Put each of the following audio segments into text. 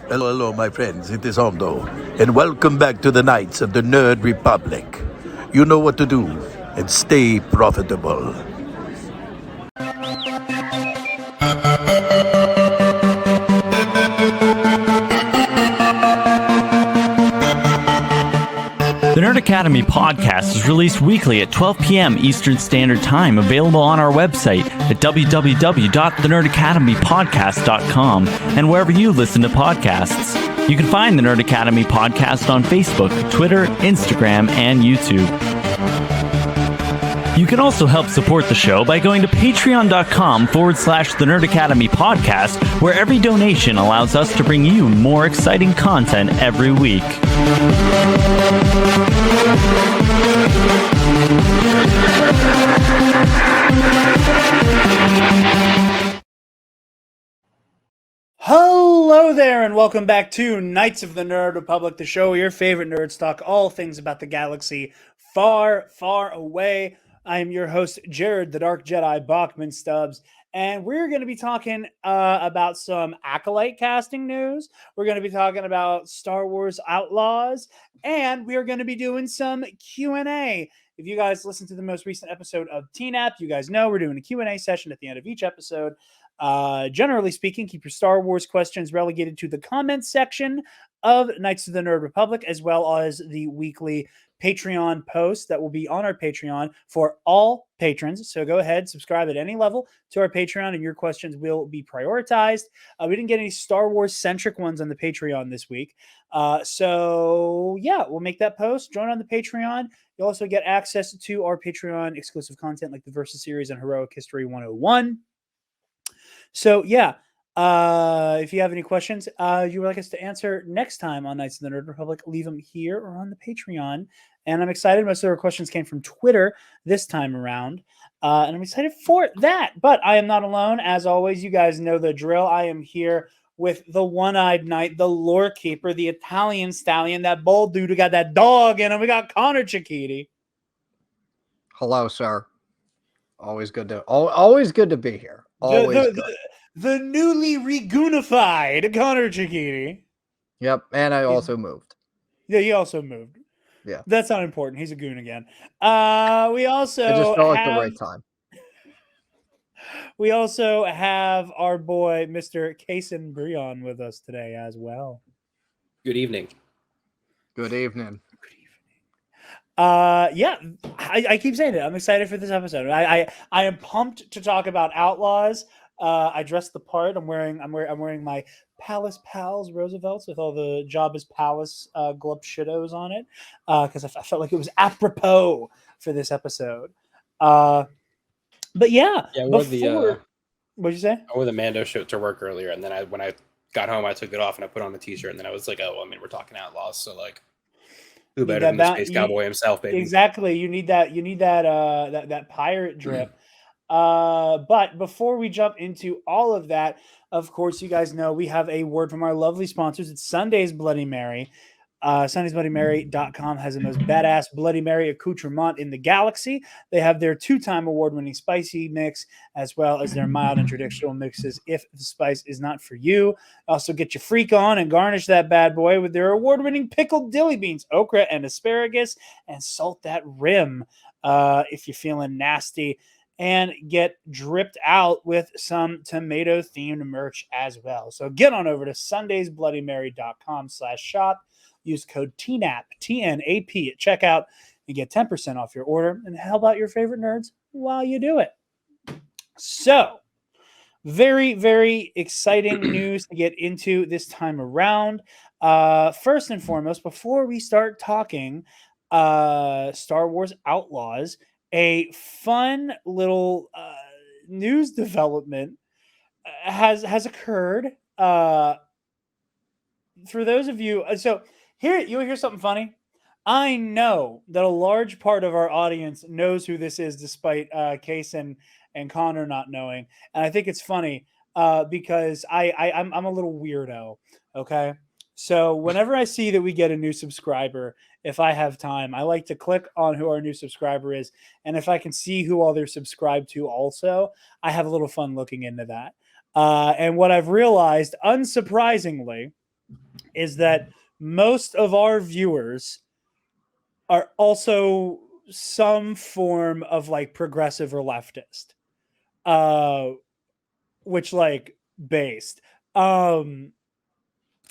Hello, my friends. It is Aldo, and welcome back to the Knights of the Nerd Republic. You know what to do, and stay profitable. The Nerd Academy podcast is released weekly at 12 p.m. Eastern Standard Time, available on our website at www.thenerdacademypodcast.com and wherever you listen to podcasts. You can find the Nerd Academy podcast on Facebook, Twitter, Instagram, and YouTube. You can also help support the show by going to patreon.com/The Nerd Academy podcast, where every donation allows us to bring you more exciting content every week. Hello there, and welcome back to Knights of the Nerd Republic, the show where your favorite nerds talk all things about the galaxy far, far away. I am your host, Jarod, the Dark Jedi Bachman Stubbs, and we're going to be talking about some Acolyte casting news. We're going to be talking about Star Wars Outlaws, and we are going to be doing some Q&A. If you guys listen to the most recent episode of TNAP, you guys know we're doing a Q&A session at the end of each episode. Generally speaking, keep your Star Wars questions relegated to the comments section of Knights of the Nerd Republic, as well as the weekly Patreon post that will be on our Patreon for all patrons. So go ahead, subscribe at any level to our Patreon, and your questions will be prioritized. We didn't get any Star Wars centric ones on the Patreon this week. So yeah, we'll make that post. Join on the Patreon. You'll also get access to our Patreon exclusive content like the Versus series and Heroic History 101. So yeah, if you have any questions you would like us to answer next time on Knights of the Nerd Republic, leave them here or on the Patreon. And I'm excited. Most of our questions came from Twitter this time around. And I'm excited for that. But I am not alone. As always, you guys know the drill. I am here with the one-eyed knight, the lore keeper, the Italian stallion, that bold dude who got that dog in him. We got Conor Chiquiti. Hello, sir. Always good to be here. Always good. The newly regunified Conor Chiquiti. Yep, and I also moved. Yeah, he also moved. Yeah. That's not important. He's a goon again. We also I just felt like the right time. We also have our boy, Mr. Kason Brion, with us today as well. Good evening. Good evening. Yeah, I keep saying it. I'm excited for this episode. I am pumped to talk about Outlaws. I dressed the part. I'm wearing my Palace Pals Roosevelts with all the Jabba's Palace glup shittos on it because I felt like it was apropos for this episode. But yeah, what'd you say? I wore the Mando shirt to work earlier, and then when I got home, I took it off and I put on the t-shirt, and then I was like, oh, I mean, we're talking Outlaws, so like, who better than the Space Cowboy himself, baby? Exactly. You need that pirate drip. But before we jump into all of that, of course, you guys know we have a word from our lovely sponsors. It's Sunday's Bloody Mary. SundaysBloodyMary.com has the most badass Bloody Mary accoutrement in the galaxy. They have their 2-time award-winning spicy mix, as well as their mild and traditional mixes if the spice is not for you. Also get your freak on and garnish that bad boy with their award-winning pickled dilly beans, okra, and asparagus, and salt that rim if you're feeling nasty. And get dripped out with some tomato-themed merch as well. So get on over to SundaysBloodyMary.com/shop. Use code TNAP, TNAP at checkout, and get 10% off your order and help out your favorite nerds while you do it. So, very, very exciting news to get into this time around. First and foremost, before we start talking Star Wars Outlaws, a fun little news development has occurred. For those of you, so here you'll hear something funny. I know that a large part of our audience knows who this is, despite Kason and Conor not knowing, and I think it's funny because I'm a little weirdo. Okay, so whenever I see that we get a new subscriber, if I have time, I like to click on who our new subscriber is, and if I can see who all they're subscribed to, also, I have a little fun looking into that. And what I've realized, unsurprisingly, is that most of our viewers are also some form of like progressive or leftist, which like based.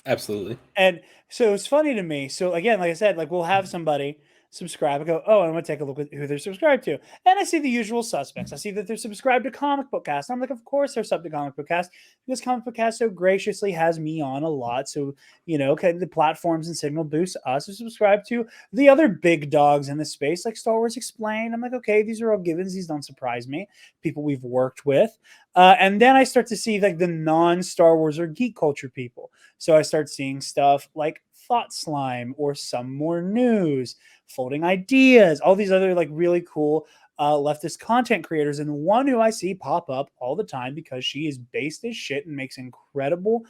Absolutely. And so it's funny to me. So again, like I said, like we'll have somebody subscribe and go, oh, I'm going to take a look at who they're subscribed to. And I see the usual suspects. I see that they're subscribed to Comic Book Cast. I'm like, of course they're sub to Comic Book Cast because Comic Book Cast so graciously has me on a lot. So, you know, the platforms and signal boost us to subscribe to the other big dogs in the space, like Star Wars Explained. I'm like, okay, these are all givens. These don't surprise me. People we've worked with. And then I start to see like the non-Star Wars or geek culture people. So I start seeing stuff like Thought Slime or Some More News, Folding Ideas, all these other like really cool leftist content creators. And one who I see pop up all the time because she is based as shit and makes incredible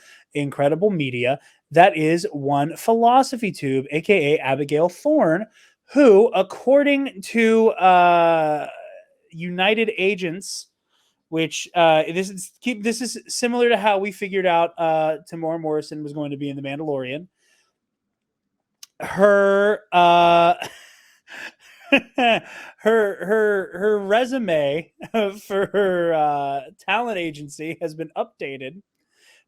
media. That is one Philosophy Tube, aka Abigail Thorne, who, according to United Agents, which this is similar to how we figured out Tamora Morrison was going to be in The Mandalorian. Her her resume for her talent agency has been updated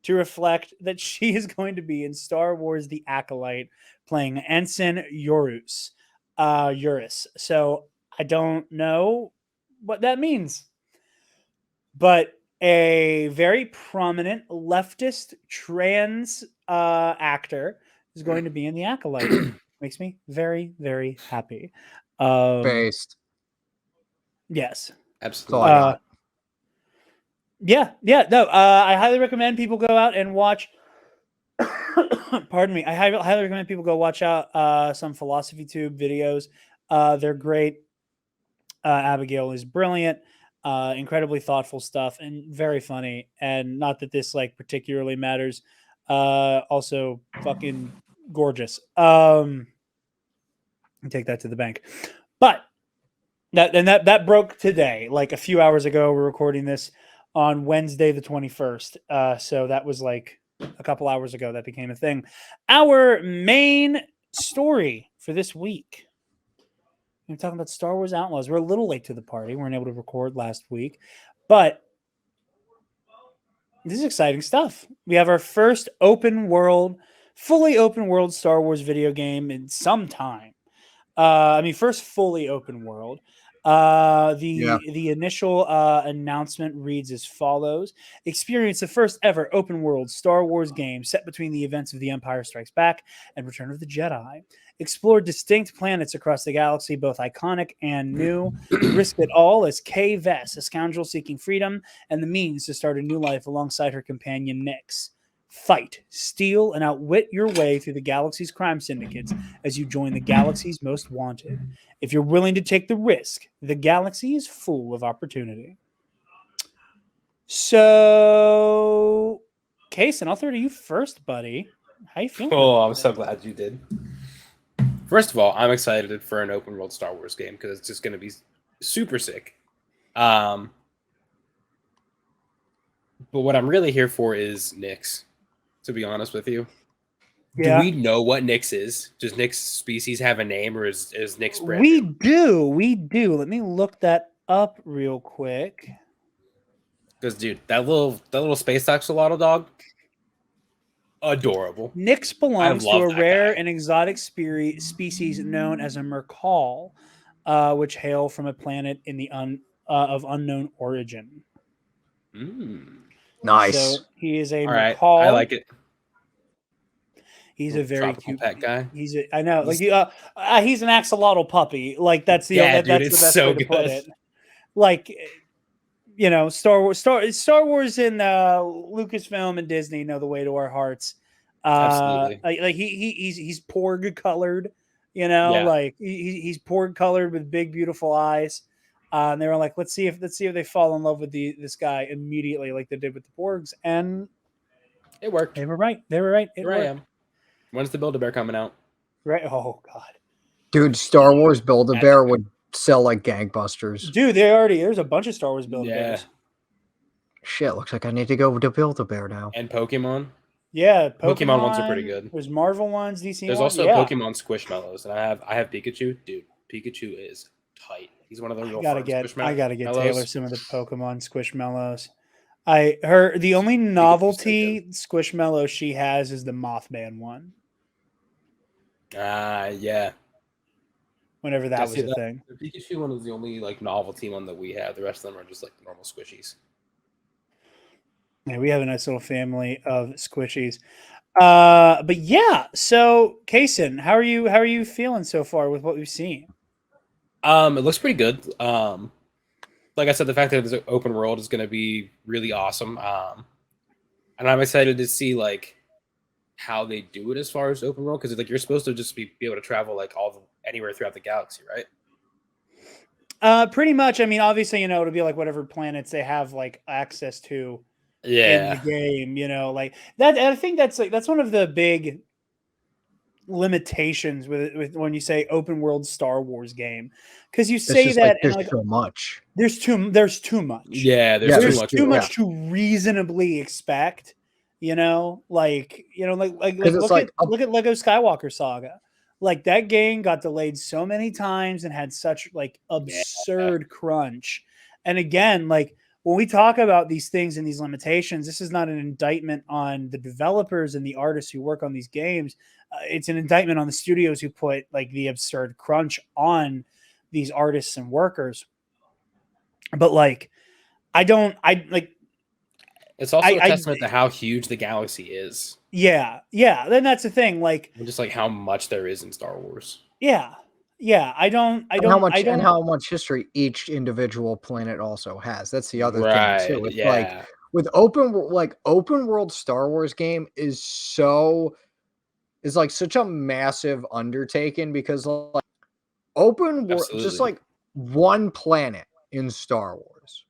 to reflect that she is going to be in Star Wars: The Acolyte, playing Ensign Eurus. So I don't know what that means. But a very prominent leftist trans actor is going to be in The Acolyte. Makes me very, very happy. Based. Yes. Absolutely. Yeah. No, I highly recommend people go out and watch. Pardon me. I highly recommend people go watch out some Philosophy Tube videos. They're great. Abigail is brilliant. Incredibly thoughtful stuff and very funny. And not that this like particularly matters. Also fucking gorgeous. Take that to the bank. But that broke today, like a few hours ago. We're recording this on Wednesday, the 21st. So that was like a couple hours ago that became a thing. Our main story for this week. We're talking about Star Wars Outlaws. We're a little late to the party. We weren't able to record last week, but this is exciting stuff. We have our first fully open world Star Wars video game in some time. First fully open world. The initial announcement reads as follows: experience the first ever open world Star Wars game set between the events of The Empire Strikes Back and Return of the Jedi. Explore distinct planets across the galaxy, both iconic and new. Risk it all as Kay Vess, a scoundrel seeking freedom and the means to start a new life alongside her companion Nix. Fight, steal, and outwit your way through the galaxy's crime syndicates as you join the galaxy's most wanted. If you're willing to take the risk, the galaxy is full of opportunity. So, Kason, I'll throw to you first, buddy. How you feeling? Oh, I'm so glad you did. First of all, I'm excited for an open world Star Wars game because it's just going to be super sick. But what I'm really here for is Nix, to be honest with you. Yeah. Do we know what Nix is? Does Nix species have a name, or is Nix brand new? We do. Let me look that up real quick. Because, dude, that little space axolotl dog, adorable. Nix belongs to a rare and exotic species known as a Mercal, which hail from a planet in the of unknown origin. Nice. So he is a Mercal. I like it. He's a very cute pet guy. I know, like he's an axolotl puppy. Like that's the that's the best way to put it. Like, you know, Star Wars and Lucasfilm and Disney know the way to our hearts. Absolutely. Like he's porg colored, you know, like he's porg colored with big beautiful eyes. And they were like, let's see if they fall in love with this guy immediately, like they did with the porgs, and it worked. They were right. Here I am. When's the Build-A-Bear coming out? Right. Oh God, dude, Star Wars Build-A-Bear would sell like gangbusters. Dude, there's a bunch of Star Wars Build-A-Bears. Shit, looks like I need to go to Build-A-Bear now. And Pokemon. Yeah, Pokemon ones are pretty good. There's Marvel ones, DC There's ones. also Yeah. Pokemon Squishmallows, and I have Pikachu. Dude, Pikachu is tight. He's one of the real I Squishmallows. gotta get Taylor some of the Pokemon Squishmallows. The only novelty Squishmallow she has is the Mothman one. Yeah. Whenever that was a thing. The Pikachu one is the only like novelty one that we have. The rest of them are just like the normal squishies. Yeah, we have a nice little family of squishies. But yeah, so Kason, how are you feeling so far with what we've seen? It looks pretty good. Like I said, the fact that it's an open world is going to be really awesome. And I'm excited to see like how they do it as far as open world, because like you're supposed to just be able to travel like anywhere throughout the galaxy, right? Pretty much. I mean, obviously, it'll be like whatever planets they have like access to in the game, like that. I think that's one of the big limitations with when you say open world Star Wars game, because you say that there's so much. There's too much. Yeah, there's too much to reasonably expect. Look at Lego Skywalker Saga. Like that game got delayed so many times and had such like absurd crunch. And again, like when we talk about these things and these limitations, this is not an indictment on the developers and the artists who work on these games. It's an indictment on the studios who put like the absurd crunch on these artists and workers. But like, it's also a testament to how huge the galaxy is. Yeah. Then that's the thing. Like, just like how much there is in Star Wars. Yeah. How much history each individual planet also has. That's the other thing too. It's like with open world Star Wars game is like such a massive undertaking, because like open world, just like one planet in Star Wars,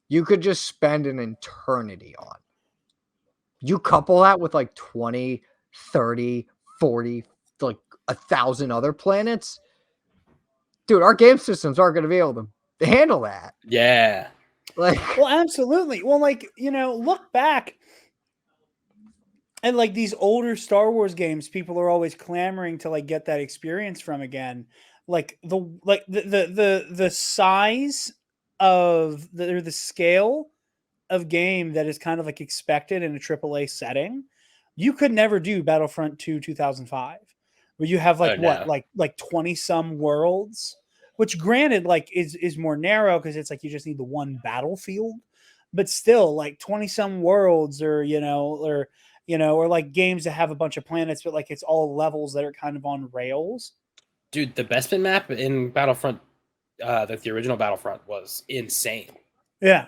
you could just spend an eternity on. You couple that with like 20, 30, 40, like 1,000 other planets. Dude, our game systems aren't going to be able to handle that. Yeah. Well, absolutely. Well, like, look back at like these older Star Wars games, people are always clamoring to like get that experience from again. Like the size of the scale of game that is kind of like expected in a AAA setting. You could never do Battlefront 2 2005, where you have like like 20 some worlds, which granted like is more narrow because it's like you just need the one battlefield, but still like 20 some worlds, or like games that have a bunch of planets, but like it's all levels that are kind of on rails. Dude, the Bespin map in Battlefront, the original Battlefront, was insane. Yeah.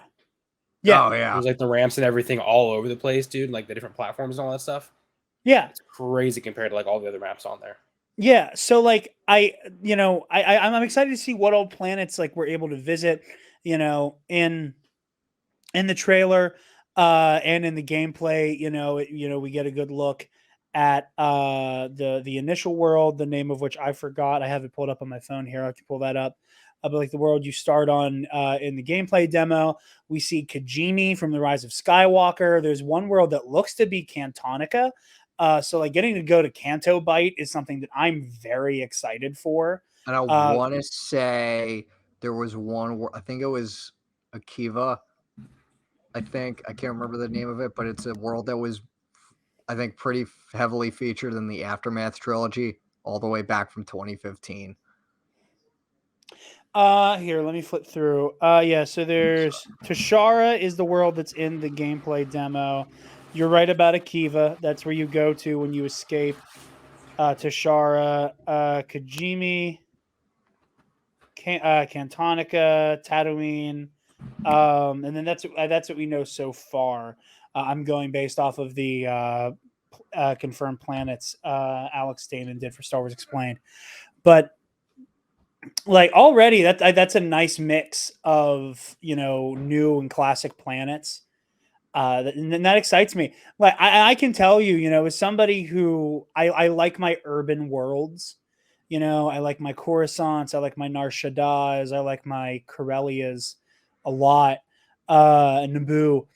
Oh, yeah. It was like the ramps and everything all over the place, dude. Like the different platforms and all that stuff. Yeah. It's crazy compared to like all the other maps on there. Yeah. So like I'm excited to see what all planets like we're able to visit, in the trailer and in the gameplay. We get a good look at the initial world, the name of which I forgot. I have it pulled up on my phone here. I have to pull that up. But like the world you start on in the gameplay demo, we see Kijimi from the Rise of Skywalker. There's one world that looks to be Cantonica. So like getting to go to Canto Bight is something that I'm very excited for. And I want to say there was one where I think it was Akiva. I can't remember the name of it, but it's a world that was, I think, pretty heavily featured in the Aftermath trilogy all the way back from 2015. Here, let me flip through. So there's Tashara is the world that's in the gameplay demo. You're right about Akiva. That's where you go to when you escape Tashara. Kijimi, Cantonica, Tatooine. And then that's what we know so far. I'm going based off of the confirmed planets Alex Stamen did for Star Wars Explained. But like already that's a nice mix of new and classic planets, and that excites me. Like I can tell you, as somebody who I like my urban worlds, I like my Coruscants, I like my Nar Shaddas, I like my Corellias a lot, Naboo.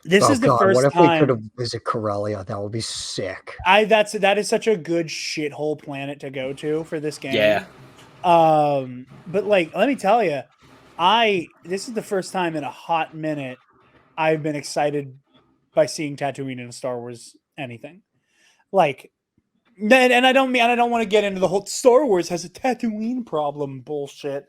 This is the first what if time. they could have visited Corellia? That would be sick. That is such a good shithole planet to go to for this game. Yeah. But like, let me tell you, this is the first time in a hot minute I've been excited by seeing Tatooine in a Star Wars anything. Like, and I don't want to get into the whole Star Wars has a Tatooine problem bullshit.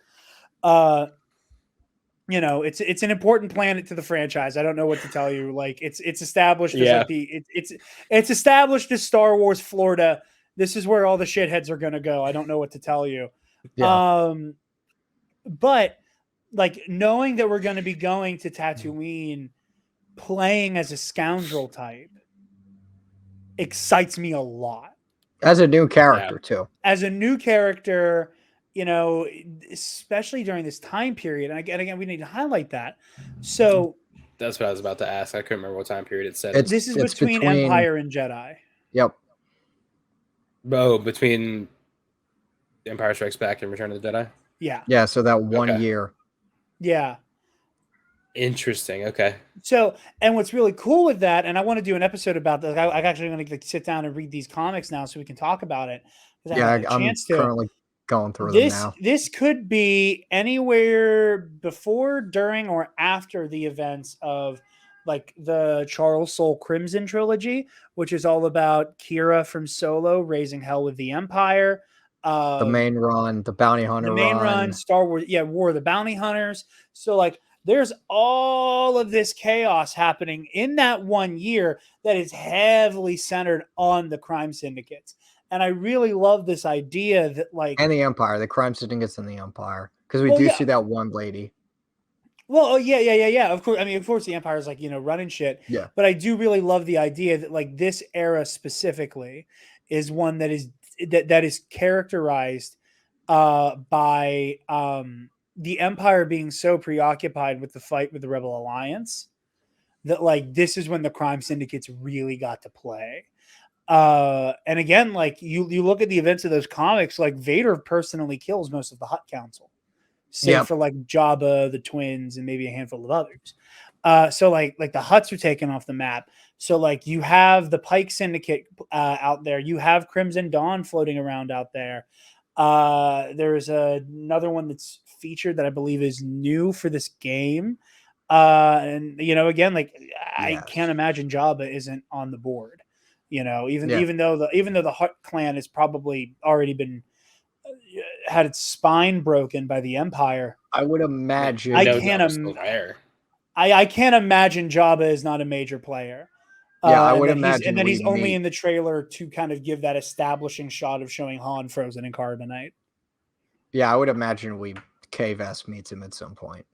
You know, it's an important planet to the franchise. I don't know what to tell you. Like, it's established as like it's established as Star Wars Florida. This is where all the shitheads are gonna go. I don't know what to tell you. Yeah. But like knowing that we're gonna be going to Tatooine, playing as a scoundrel type, excites me a lot. As a new character too. As a new character, you know, especially during this time period. And again, we need to highlight that. So that's what I was about to ask. I couldn't remember what time period it said. This is between Empire and Jedi. Yep. Oh, between Empire Strikes Back and Return of the Jedi? Yeah. Yeah, so that 1 year. Yeah. Interesting. Okay. So, and what's really cool with that, and I want to do an episode about that. I'm actually going to sit down and read these comics now so we can talk about it. Yeah, I'm currently going through them now. This could be anywhere before, during, or after the events of like the Charles Soule Crimson trilogy, which is all about Kira from Solo raising hell with the Empire. The main run, the Bounty Hunter run, Star Wars, War of the Bounty Hunters. So like there's all of this chaos happening in that 1 year that is heavily centered on the crime syndicates. And I really love this idea that like... And the Empire, the crime syndicates in the Empire. Because we see that one lady. Well, yeah. Of course, I mean, of course the Empire is like, you know, running shit. Yeah. But I do really love the idea that like this era specifically is one that is characterized by the Empire being so preoccupied with the fight with the Rebel Alliance that like this is when the crime syndicates really got to play. And again, like you look at the events of those comics, like Vader personally kills most of the Hutt Council, save for like Jabba, the twins, and maybe a handful of others. So like the Hutts are taken off the map. So like you have the Pike Syndicate out there, you have Crimson Dawn floating around out there. There's another one that's featured that I believe is new for this game. And you know, again, like I can't imagine Jabba isn't on the board. You know, even though the Hutt clan has probably already been had its spine broken by the Empire. I would imagine. I can't imagine Jabba is not a major player. Yeah, I would imagine. And then he's only in the trailer to kind of give that establishing shot of showing Han frozen in carbonite. Yeah, I would imagine K-Vest meets him at some point.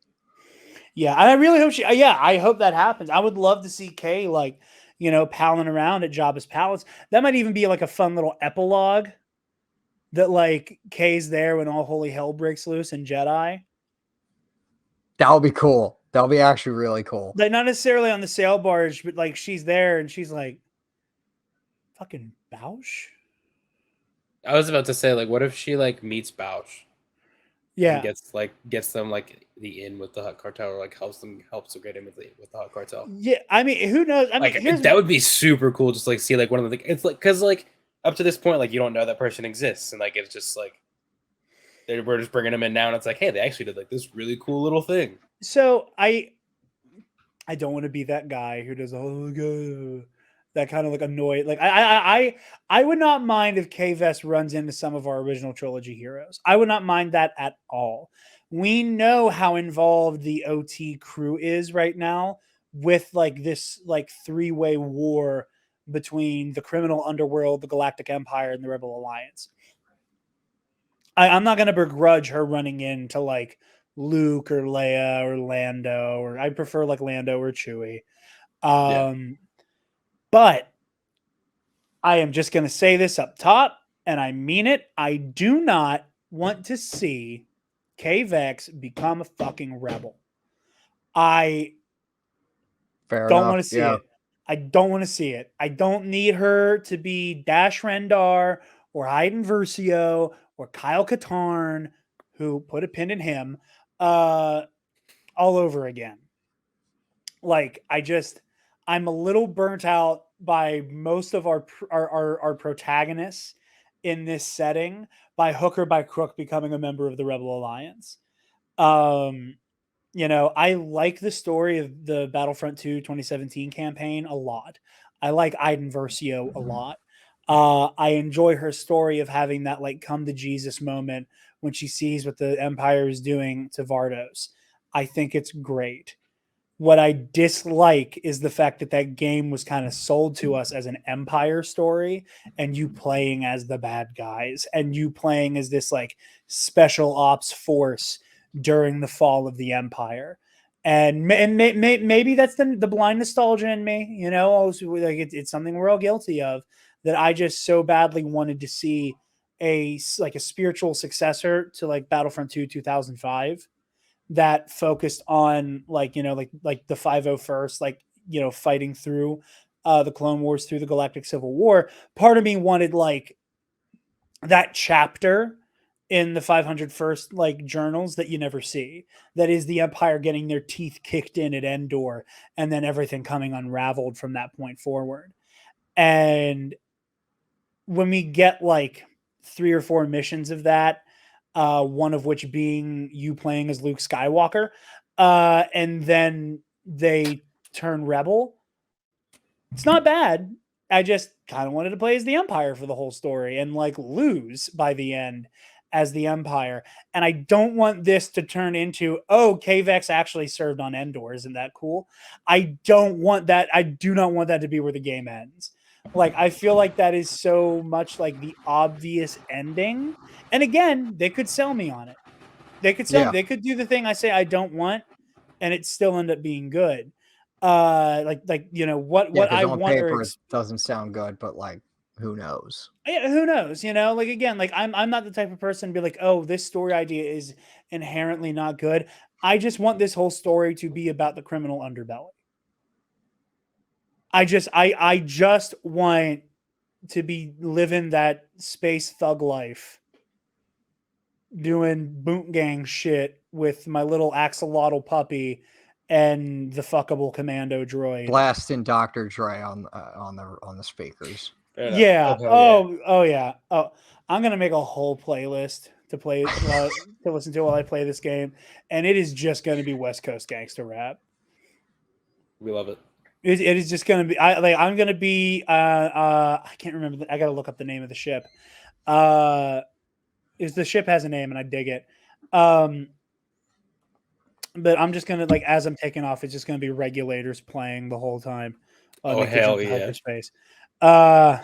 Yeah, I really hope I hope that happens. I would love to see Kay like, you know, palling around at Jabba's palace. That might even be like a fun little epilogue that like Kay's there when all holy hell breaks loose in Jedi. That would be cool. That would be actually really cool. Like not necessarily on the sail barge, but like she's there and she's like, fucking Bausch? I was about to say, like, what if she like meets Bausch? Yeah. And gets them like the in with the Hutt cartel, or like helps them get in with the Hutt cartel. Yeah, I mean, who knows? I mean, like that would be super cool. Just like see like one of the it's like because like up to this point, like you don't know that person exists, and like it's just like we're just bringing them in now, and it's like, hey, they actually did like this really cool little thing. So I don't want to be that guy who does that kind of like annoyed. Like I would not mind if K-Vest runs into some of our original trilogy heroes. I would not mind that at all. We know how involved the OT crew is right now with like this like three-way war between the criminal underworld, the Galactic Empire, and the Rebel Alliance. I'm not going to begrudge her running into like Luke or Leia or Lando, or I prefer like Lando or Chewie. But I am just going to say this up top, and I mean it. I do not want to see K-Vex become a fucking rebel. I don't want to see it. I don't want to see it. I don't need her to be Dash Rendar or Hayden Versio or Kyle Katarn, who put a pin in him, all over again. Like, I'm a little burnt out by most of our protagonists in this setting, by hook or by crook, becoming a member of the Rebel Alliance. I like the story of the Battlefront 2 2017 campaign a lot. I like Iden Versio a lot. I enjoy her story of having that like come to Jesus moment when she sees what the Empire is doing to Vardos. I think it's great. What I dislike is the fact that that game was kind of sold to us as an Empire story, and you playing as the bad guys, and you playing as this like special ops force during the fall of the Empire. And maybe that's the blind nostalgia in me, like it's something we're all guilty of, that I just so badly wanted to see a spiritual successor to like Battlefront 2 2005 that focused on like the 501st, fighting through the Clone Wars, through the Galactic Civil War. Part of me wanted like that chapter in the 501st like journals that you never see, that is the Empire getting their teeth kicked in at Endor and then everything coming unraveled from that point forward. And when we get like 3 or 4 missions of that, one of which being you playing as Luke Skywalker, and then they turn rebel, it's not bad. I just kind of wanted to play as the Empire for the whole story and like lose by the end as the Empire. And I don't want this to turn into, oh, KVX actually served on Endor. Isn't that cool? I don't want that. I do not want that to be where the game ends. Like, I feel like that is so much like the obvious ending. And again, they could sell me on it. They could they could do the thing I say I don't want, and it still end up being good. What I on want paper it doesn't sound good, but like who knows? Yeah, who knows? Like again, like I'm not the type of person to be like, oh, this story idea is inherently not good. I just want this whole story to be about the criminal underbelly. I just want to be living that space thug life, doing boot gang shit with my little axolotl puppy and the fuckable commando droid, blasting Dr. Dre on the speakers. Yeah. Oh yeah. Oh, I'm gonna make a whole playlist to play to listen to while I play this game, and it is just going to be West Coast gangster rap. We love it. It is just going to be. I'm going to be. I can't remember. I got to look up the name of the ship. Is the ship has a name, and I dig it. But I'm just gonna like as I'm taking off, it's just going to be regulators playing the whole time. Hell yeah! Hyperspace. But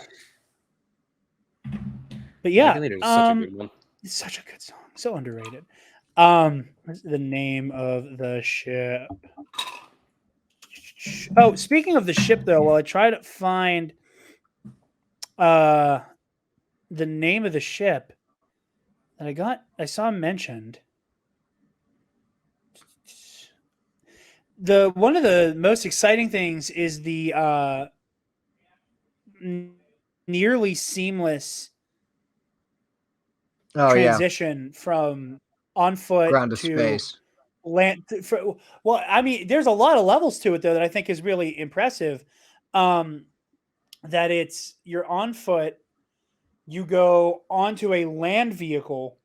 yeah, Regulator is such a good one. It's such a good song, so underrated. What's the name of the ship? Oh, speaking of the ship, though, while I try to find the name of the ship that I saw mentioned. One of the most exciting things is the nearly seamless transition from on foot ground to to space. Land. Well, I mean, there's a lot of levels to it though that I think is really impressive. That you're on foot, you go onto a land vehicle,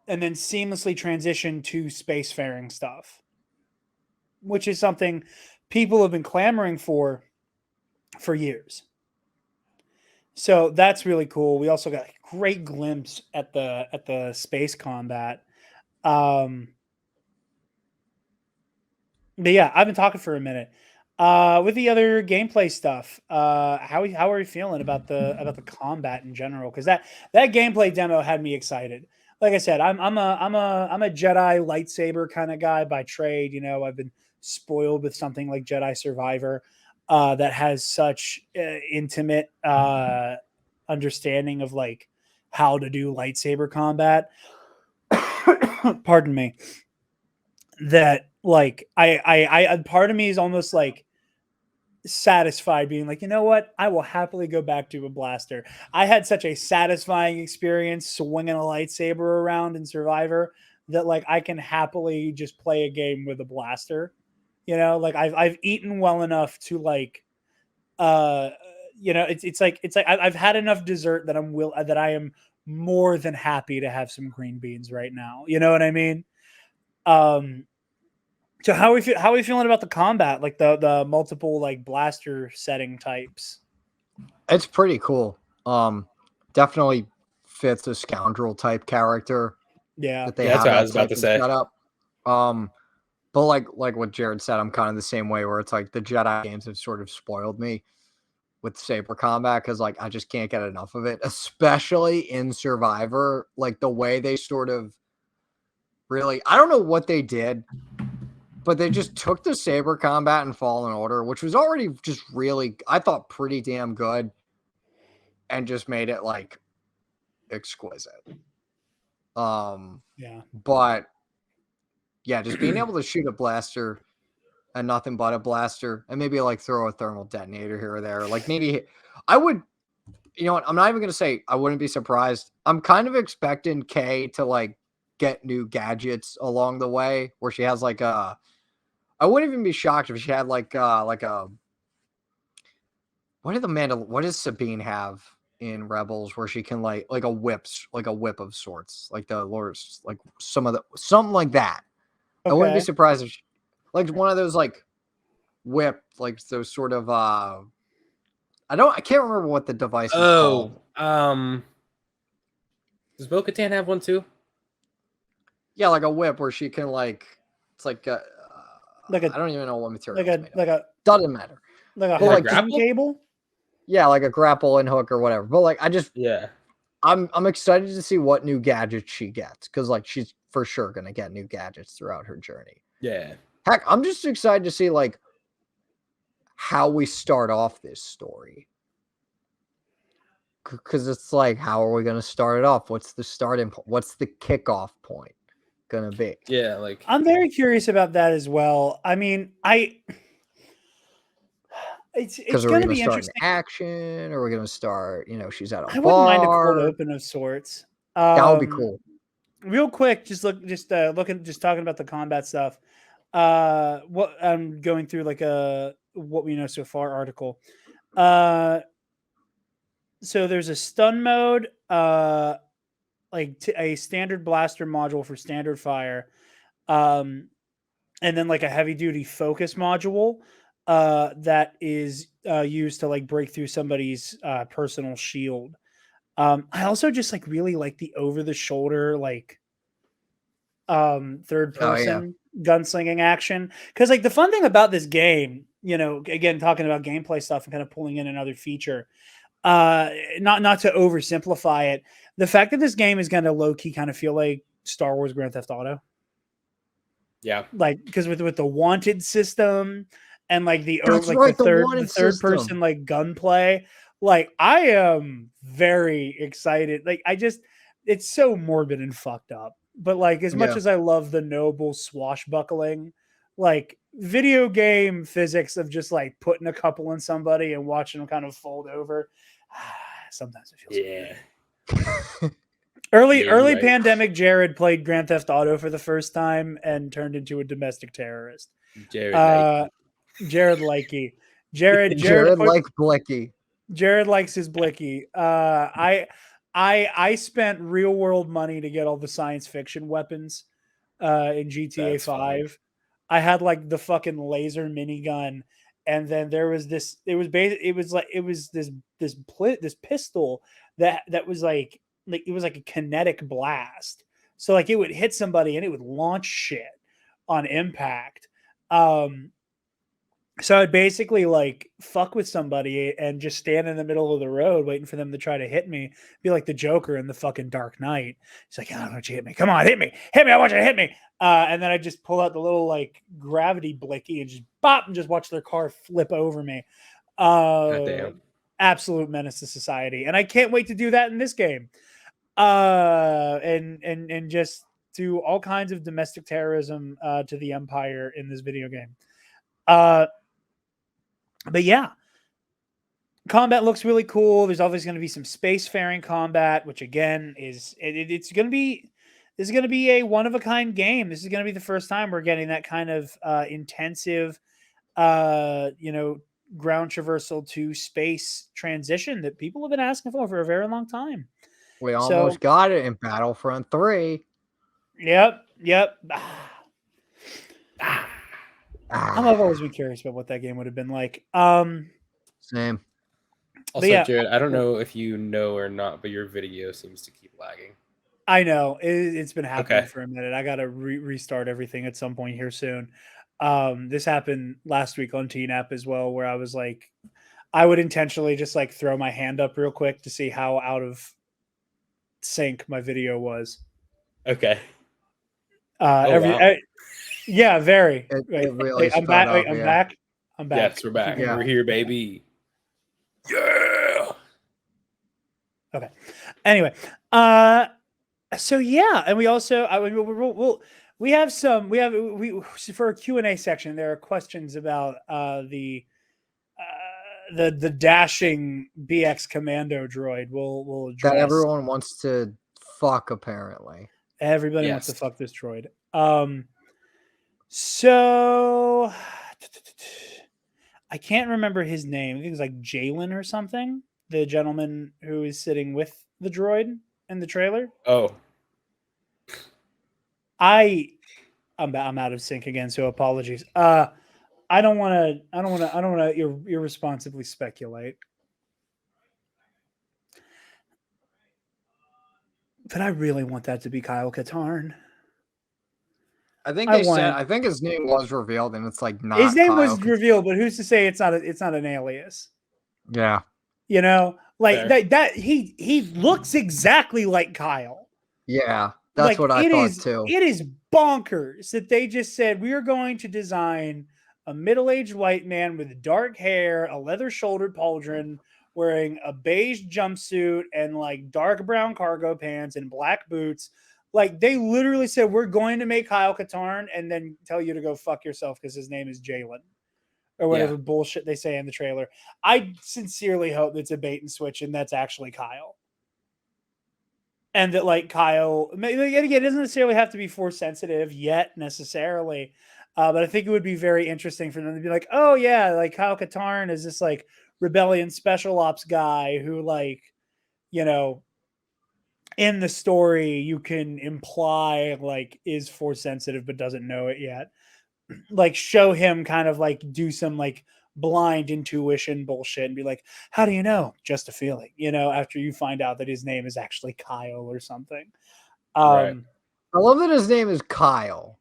and then seamlessly transition to spacefaring stuff, which is something people have been clamoring for years. So that's really cool. We also got a great glimpse at the space combat. But yeah, I've been talking for a minute. With the other gameplay stuff, how are you feeling about the combat in general? Because that gameplay demo had me excited. Like I said, I'm a Jedi lightsaber kind of guy by trade. I've been spoiled with something like Jedi Survivor, that has such intimate understanding of like how to do lightsaber combat. Pardon me. That like I part of me is almost like satisfied being like, you know what, I will happily go back to a blaster. I had such a satisfying experience swinging a lightsaber around in Survivor that like I can happily just play a game with a blaster. Like I've eaten well enough to like It's like I've had enough dessert that I am more than happy to have some green beans right now. You know what I mean? So how are we feeling about the combat, like the multiple like blaster setting types? It's pretty cool. Definitely fits a scoundrel type character Yeah, that they that's have what I that was about type to of say. setup. But like what Jarod said, I'm kind of the same way where it's like the Jedi games have sort of spoiled me with saber combat because like I just can't get enough of it, especially in Survivor. Like the way they sort of really, I don't know what they did, but they just took the saber combat in Fallen Order, which was already just really, I thought, pretty damn good, and just made it like exquisite. yeah. But yeah, just being able to shoot a blaster and nothing but a blaster, and maybe like throw a thermal detonator here or there. Like maybe I would, you know what? I'm not even gonna say I wouldn't be surprised. I'm kind of expecting Kay to like get new gadgets along the way, where she has like a. I wouldn't even be shocked if she had like a. What does Sabine have in Rebels where she can like a whip of sorts, like the Lord's, like something like that. I wouldn't be Okay. surprised if she, like one of those like whip, like those sort of I can't remember what the device is called. Does Bo-Katan have one too? Yeah, like a whip where she can like, it's like Like I don't even know what material like it's a made like of. a Doesn't matter. like a But like hiking cable. yeah, like a grapple and hook or whatever. But like Yeah. I'm excited to see what new gadgets she gets, because like she's for sure gonna get new gadgets throughout her journey. Yeah. Heck, I'm just excited to see like how we start off this story. Because it's like, how are we going to start it off? What's the starting point? What's the kickoff point going to be? Yeah, like I'm very curious about that as well. I mean, it's Because are we going to going to be start an interesting. action? Or are we going to start, she's at a I wouldn't mind a cold bar? open of sorts. That would be cool. Real quick, just talking about the combat stuff. What I'm going through like a what we know so far article. So there's a stun mode, a standard blaster module for standard fire, and then like a heavy duty focus module that is used to like break through somebody's personal shield. I also just like really like the over the shoulder like third Oh, yeah. person gunslinging action, because like the fun thing about this game, again talking about gameplay stuff and kind of pulling in another feature, not to oversimplify it, the fact that this game is going to low key kind of feel like Star Wars Grand Theft Auto. yeah. Like because with the wanted system and like That's right, the wanted the third system. person like gunplay, like I am very excited. Like it's so morbid and fucked up. But like as much Yeah. as I love the noble swashbuckling, like video game physics of just like putting a couple in somebody and watching them kind of fold over, sometimes it feels Yeah. good. Early right. pandemic Jarod played Grand Theft Auto for the first time and turned into a domestic terrorist. Jarod Jarod Likey. Jarod like Blicky. Jarod likes his blicky. I spent real world money to get all the science fiction weapons in GTA That's 5. funny. I had like the fucking laser minigun, and then there was this. It was this pistol that was like it was like a kinetic blast. So like it would hit somebody and it would launch shit on impact. So I'd basically like fuck with somebody and just stand in the middle of the road waiting for them to try to hit me. Be like the Joker in the fucking Dark Knight. He's like, I don't want you to hit me. Come on, hit me. I want you to hit me. And then I just pull out the little like gravity blicky and just bop and just watch their car flip over me. Goddamn. Absolute menace to society. And I can't wait to do that in this game. And just do all kinds of domestic terrorism to the Empire in this video game. But yeah, combat looks really cool. There's always going to be some spacefaring combat, which again is it's going to be this is going to be a one of a kind game. This is going to be the first time we're getting that kind of intensive, ground traversal to space transition that people have been asking for a very long time. We almost got it in Battlefront 3. Yep. I've always been curious about what that game would have been like. Same. Also, yeah, Jared, I don't know if you know or not, but your video seems to keep lagging. I know it's been happening for a minute. I got to restart everything at some point here soon. This happened last week on TNAP as well, where I was like, I would intentionally just like throw my hand up real quick to see how out of sync my video was. Okay. Yeah, very. It really I'm back. I'm back. I'm back. Yes, we're back. Yeah. We're here, baby. Yeah. Okay. Anyway, so yeah, and we also we have for a Q&A section. There are questions about the dashing BX commando droid. We'll address that everyone wants to fuck. Apparently, everybody wants to fuck this droid. So I can't remember his name. I think it was like Jalen or something. The gentleman who is sitting with the droid in the trailer. Oh, I'm out of sync again, so apologies. I don't want to irresponsibly speculate. But I really want that to be Kyle Katarn. I think his name was revealed, and it's like not. His name Kyle was revealed, but who's to say it's not an alias? Yeah. You know, like that he looks exactly like Kyle. Yeah, that's what I thought too. It is bonkers that they just said we are going to design a middle-aged white man with dark hair, a leather-shouldered pauldron, wearing a beige jumpsuit and like dark brown cargo pants and black boots. Like they literally said, we're going to make Kyle Katarn and then tell you to go fuck yourself because his name is Jalen or whatever bullshit they say in the trailer. I sincerely hope it's a bait and switch and that's actually Kyle. And that like Kyle, again, it doesn't necessarily have to be force sensitive yet necessarily. But I think it would be very interesting for them to be like, oh yeah, like Kyle Katarn is this like rebellion special ops guy who like, you know, in the story you can imply like is force sensitive but doesn't know it yet. Like show him kind of like do some like blind intuition bullshit and be like, how do you know? Just a feeling, you know, after you find out that his name is actually Kyle or something. Right. I love that his name is Kyle.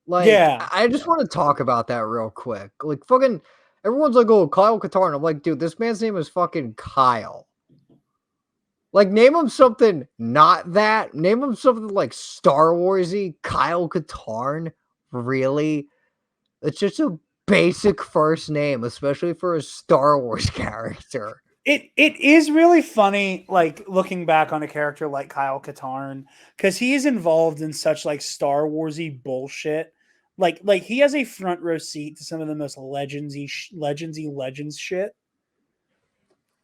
Like, yeah, I just want to talk about that real quick. Like, fucking, everyone's like, oh, Kyle Katarn. I'm like, dude, this man's name is fucking Kyle. Like, name him something not that. Name him something like Star Warsy. Kyle Katarn. Really? It's just a basic first name, especially for a Star Wars character. It is really funny, like looking back on a character like Kyle Katarn, because he is involved in such like Star Warsy bullshit. Like he has a front row seat to some of the most legendsy shit.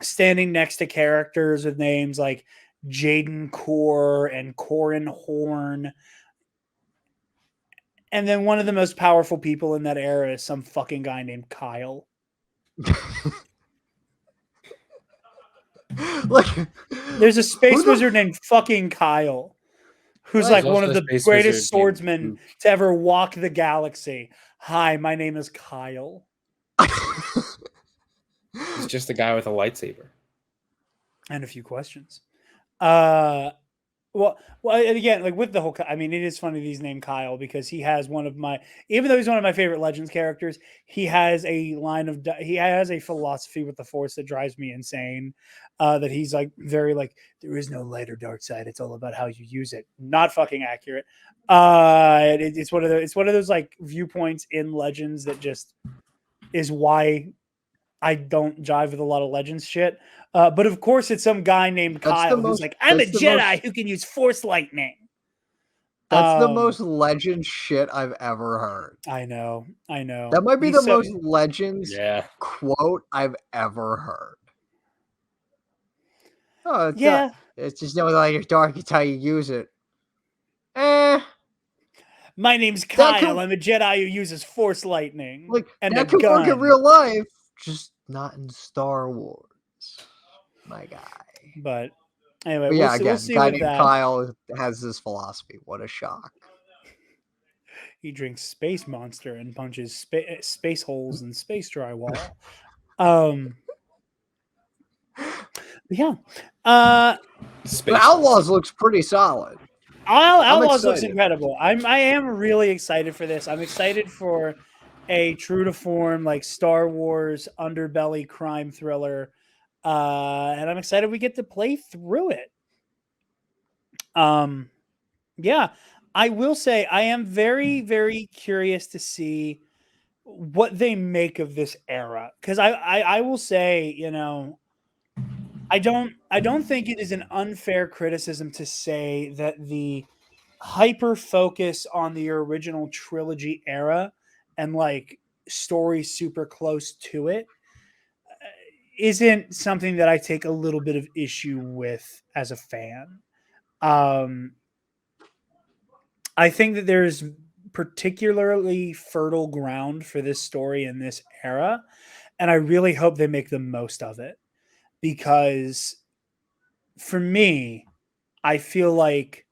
Standing next to characters with names like Jaden Core and Corin Horn. And then one of the most powerful people in that era is some fucking guy named Kyle. Like, there's a space wizard named fucking Kyle, who's like one of the greatest swordsmen to ever walk the galaxy. Hi, my name is Kyle. He's just a guy with a lightsaber. And a few questions. Well, and again, like with the whole, I mean, it is funny that he's named Kyle because he has even though he's one of my favorite Legends characters, he has a philosophy with the Force that drives me insane. That he's like very like, there is no light or dark side. It's all about how you use it. Not fucking accurate. It's one of those like viewpoints in Legends that just is why I don't jive with a lot of Legends shit. But of course, it's some guy named Kyle who's like, I'm a Jedi who can use Force lightning. That's the most Legends shit I've ever heard. I know. That might be the most Legends quote I've ever heard. Oh, it's just no light or dark. It's how you use it. My name's Kyle. I'm a Jedi who uses Force lightning. Like, and that a could gun. work in real life, just not in Star Wars. My guy. But anyway, But yeah, we'll again, see guy with named that. Kyle has this philosophy. What a shock. He drinks Space Monster and punches space holes in space drywall. Yeah. The Outlaws looks pretty solid. Outlaws looks incredible. I am really excited for this. I'm excited for a true to form like Star Wars underbelly crime thriller. And I'm excited we get to play through it. Yeah, I will say I am very, very curious to see what they make of this era. Because I will say, you know, I don't think it is an unfair criticism to say that the hyper focus on the original trilogy era and like story super close to it isn't something that I take a little bit of issue with as a fan. I think that there's particularly fertile ground for this story in this era, and I really hope they make the most of it because for me, I feel like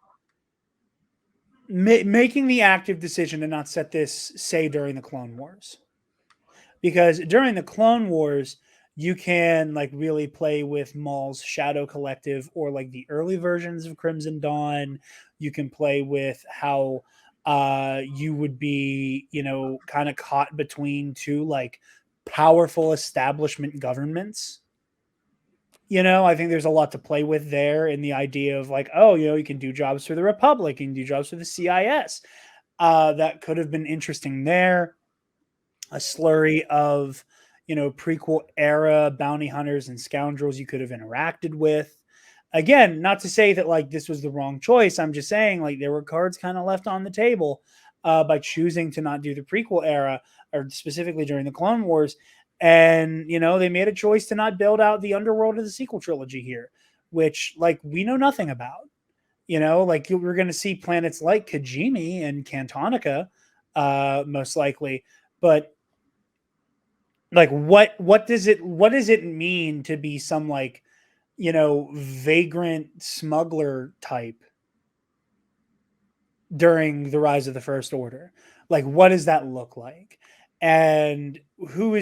making the active decision to not set this say during the Clone Wars, because during the Clone Wars you can like really play with Maul's Shadow Collective or like the early versions of Crimson Dawn. You can play with how you would be, you know, kind of caught between two like powerful establishment governments. You know, I think there's a lot to play with there in the idea of like, oh, you know, you can do jobs for the Republic, you can do jobs for the CIS. That could have been interesting there. A slurry of, you know, prequel era bounty hunters and scoundrels you could have interacted with. Again, not to say that like this was the wrong choice. I'm just saying like there were cards kind of left on the table by choosing to not do the prequel era or specifically during the Clone Wars. And, you know, they made a choice to not build out the underworld of the sequel trilogy here, which like we know nothing about. You know, like we're going to see planets like Kijimi and Cantonica, most likely. But like, what does it mean to be some like, you know, vagrant smuggler type during the rise of the First Order? Like, what does that look like? And who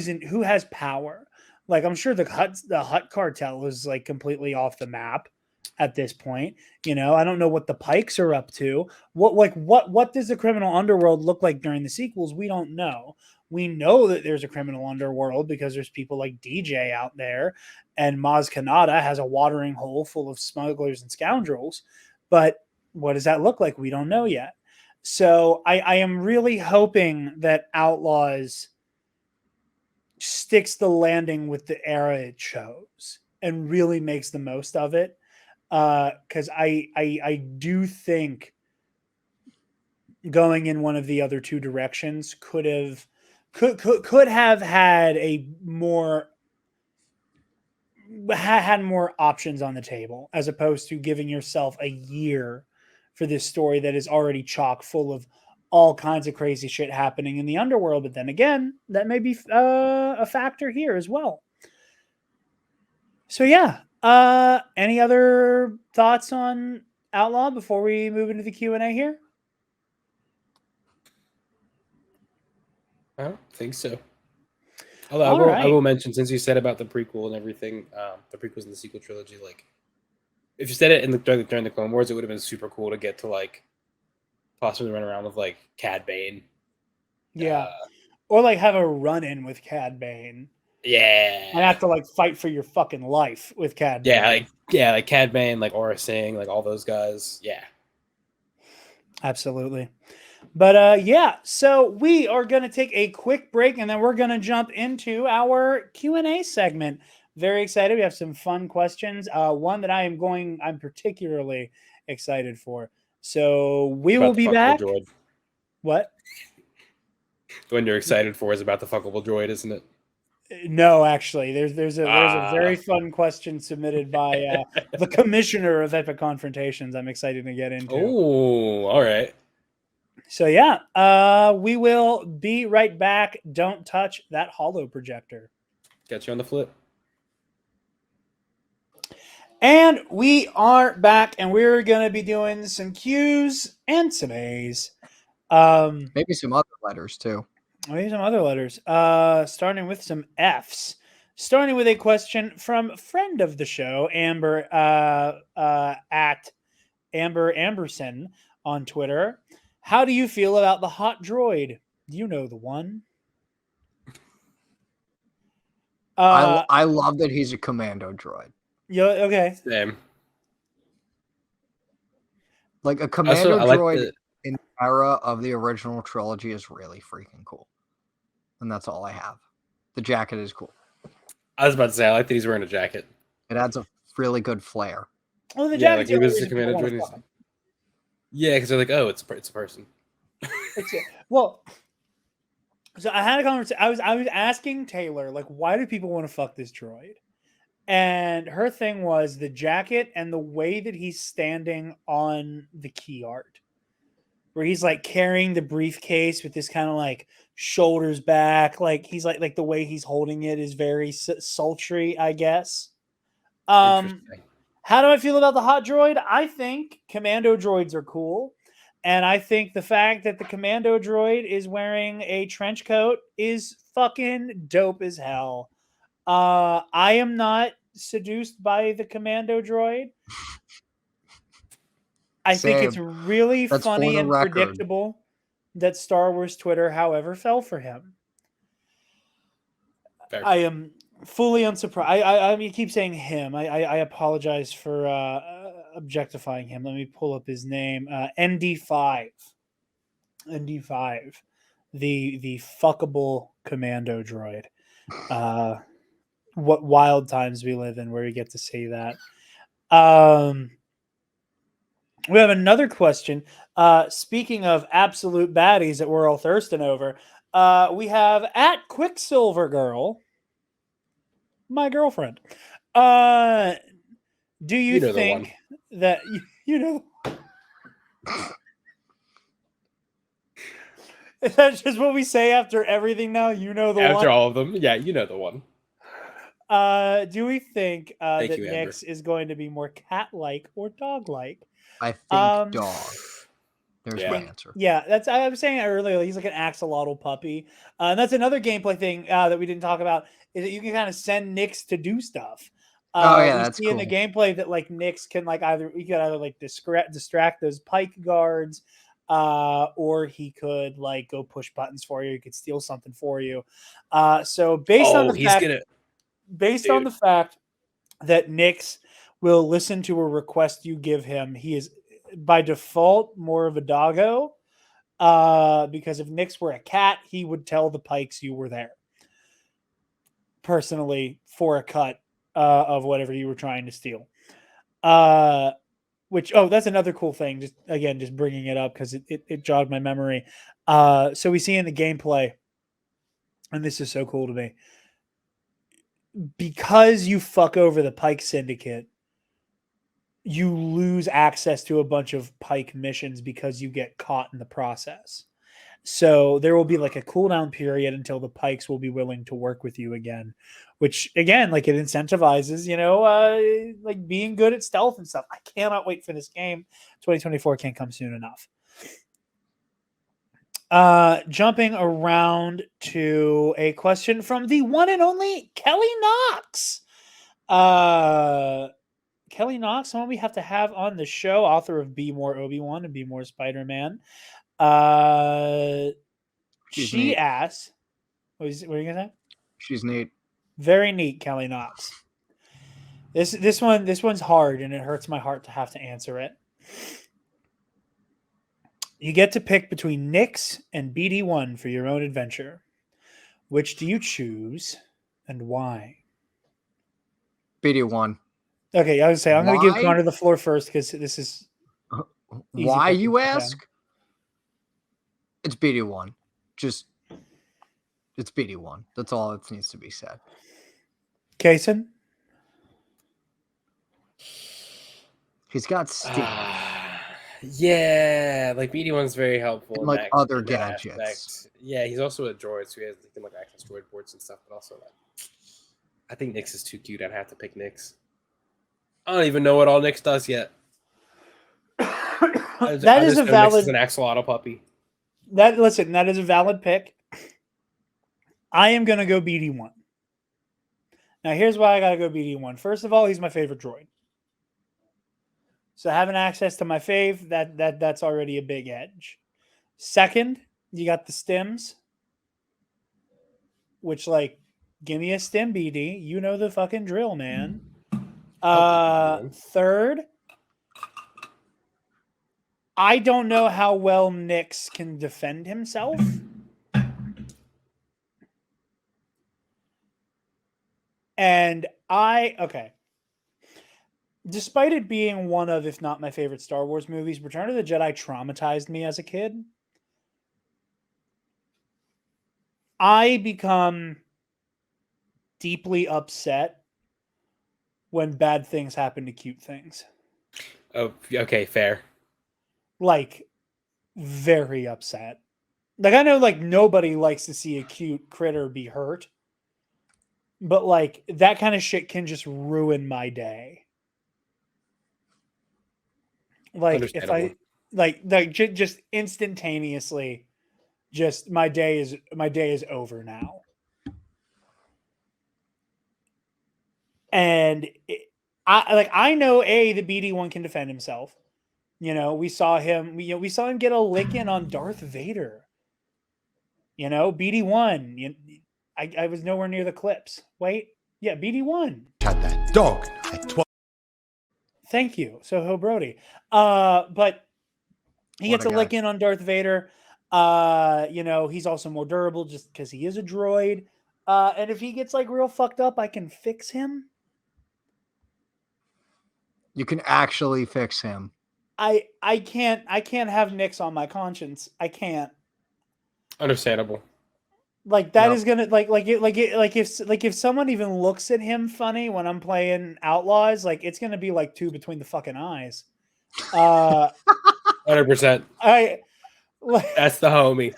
has power? Like, I'm sure the Hut cartel is like completely off the map at this point. You know, I don't know what the Pikes are up to. What does the criminal underworld look like during the sequels? We don't know. We know that there's a criminal underworld because there's people like DJ out there, and Maz Kanata has a watering hole full of smugglers and scoundrels. But what does that look like? We don't know yet. So I am really hoping that Outlaws sticks the landing with the era it chose and really makes the most of it. Because I do think going in one of the other two directions could have had a more had more options on the table as opposed to giving yourself a year for this story that is already chock full of all kinds of crazy shit happening in the underworld. But then again, that may be a factor here as well. So yeah, any other thoughts on Outlaw before we move into the Q&A here? I don't think so. Although I will mention, since you said about the prequel and everything, the prequels and the sequel trilogy, like if you said it during the Clone Wars, it would have been super cool to get to like possibly run around with like Cad Bane. Yeah. Or like have a run-in with Cad Bane. Yeah. And have to like fight for your fucking life with Cad Bane. Like Cad Bane, like Aura Singh, like all those guys. Yeah. Absolutely. But yeah, so we are going to take a quick break and then we're going to jump into our Q&A segment. Very excited. We have some fun questions. One that I'm particularly excited for. So we will be back. Droid. What? The one you're excited for is about the fuckable droid, isn't it? No, actually, there's a very fun question submitted by the commissioner of Epic Confrontations. I'm excited to get into. Oh, all right. So yeah, we will be right back. Don't touch that holo projector. Got you on the flip. And we are back, and we're going to be doing some Q's and some A's. Maybe some other letters too. Maybe some other letters. Starting with some F's. Starting with a question from friend of the show, Amber, at Amber Amberson on Twitter. How do you feel about the hot droid? You know the one. I love that he's a commando droid. Yeah, okay. Same. Like a commando Also, I like droid in the era of the original trilogy is really freaking cool. And that's all I have. The jacket is cool. I was about to say, I like that he's wearing a jacket. It adds a really good flair. Well, the Yeah, like jacket's he the was only the reason people commander wanna droid. fuck him. Yeah, because they're like, oh, it's a person. Well, so I had a conversation. I was asking Taylor, like, why do people want to fuck this droid? And her thing was the jacket and the way that he's standing on the key art, where he's like carrying the briefcase with this kind of like shoulders back, like he's like the way he's holding it is very sultry, I guess. Interesting. How do I feel about the hot droid? I think commando droids are cool. And I think the fact that the commando droid is wearing a trench coat is fucking dope as hell. I am not seduced by the commando droid. I think it's really That's funny for the and record. predictable that Star Wars Twitter, however, fell for him. Fair. I am fully unsurprised. I mean, keep saying him. I apologize for objectifying him. Let me pull up his name. ND5. ND5. The fuckable commando droid. What wild times we live in where we get to say that. We have another question. Speaking of absolute baddies that we're all thirsting over, we have at Quicksilver Girl, my girlfriend. Do you know the think that you know? Is that just what we say after everything now? You know the one. After all of them, yeah, you know the one. Do we think that you, Amber. Nyx is going to be more cat-like or dog-like? I think dog. There's Yeah. my answer. Yeah, that's I was saying it earlier. He's like an axolotl puppy, and that's another gameplay thing that we didn't talk about. Is that you can kind of send Nyx to do stuff. Oh, yeah, we that's see in the cool. gameplay that like Nyx can like he could either like distract those pike guards, or he could like go push buttons for you. He could steal something for you. So based on the fact that Nyx will listen to a request you give him, he is by default more of a doggo. Because if Nyx were a cat, he would tell the pikes you were there personally for a cut of whatever you were trying to steal. That's another cool thing. Just bringing it up because it jogged my memory. So we see in the gameplay, and this is so cool to me, because you fuck over the Pike Syndicate, you lose access to a bunch of Pike missions because you get caught in the process. So there will be like a cooldown period until the Pikes will be willing to work with you again, which again, like it incentivizes, like being good at stealth and stuff. I cannot wait for this game. 2024 can't come soon enough. Jumping around to a question from the one and only Kelly Knox. Kelly Knox, someone we have to have on the show, author of Be More Obi-Wan and Be More Spider-Man. She asks, what are you gonna say? She's neat. Very neat, Kelly Knox. This one's hard, and it hurts my heart to have to answer it. You get to pick between Nyx and BD1 for your own adventure. Which do you choose, and why? BD1. Okay, I would say I'm going to give Conor the floor first because this is why you ask? It's BD1. It's BD1. That's all that needs to be said. Kason? He's got Steve. Yeah, like BD1's very helpful And in like that, other in that gadgets. aspect. Yeah, he's also a droid, so he can like access droid ports and stuff. But also, like, I think Nyx is too cute. I'd have to pick Nyx. I don't even know what all Nyx does yet. I That is just a know Nyx is valid. an axolotl puppy. That is a valid pick. I am gonna go BD1. Now, here's why I gotta go BD1. First of all, he's my favorite droid. So having access to my fave, that's already a big edge. Second, you got the stims, which like give me a stim BD. You know the fucking drill, man. Third, I don't know how well Nyx can defend himself. And despite it being one of, if not my favorite Star Wars movies, Return of the Jedi traumatized me as a kid. I become deeply upset when bad things happen to cute things. Oh, okay, fair. Like, very upset. Like, I know, like, nobody likes to see a cute critter be hurt. But, like, that kind of shit can just ruin my day. Like, if I, just instantaneously, just my day is over now. And I know the BD1 can defend himself. You know, we saw him get a lick in on Darth Vader. You know, BD1. I was nowhere near the clips. Wait, yeah, BD1. Shot that dog at 12. Thank you, Soho Brody. But he What gets a a guy. lick in on Darth Vader. You know, he's also more durable just because he is a droid. And if he gets like real fucked up, I can fix him. You can actually fix him. I can't have Nyx on my conscience. I can't. Understandable. Like that is gonna if someone even looks at him funny when I'm playing Outlaws, like it's gonna be like two between the fucking eyes. 100%. That's the homie.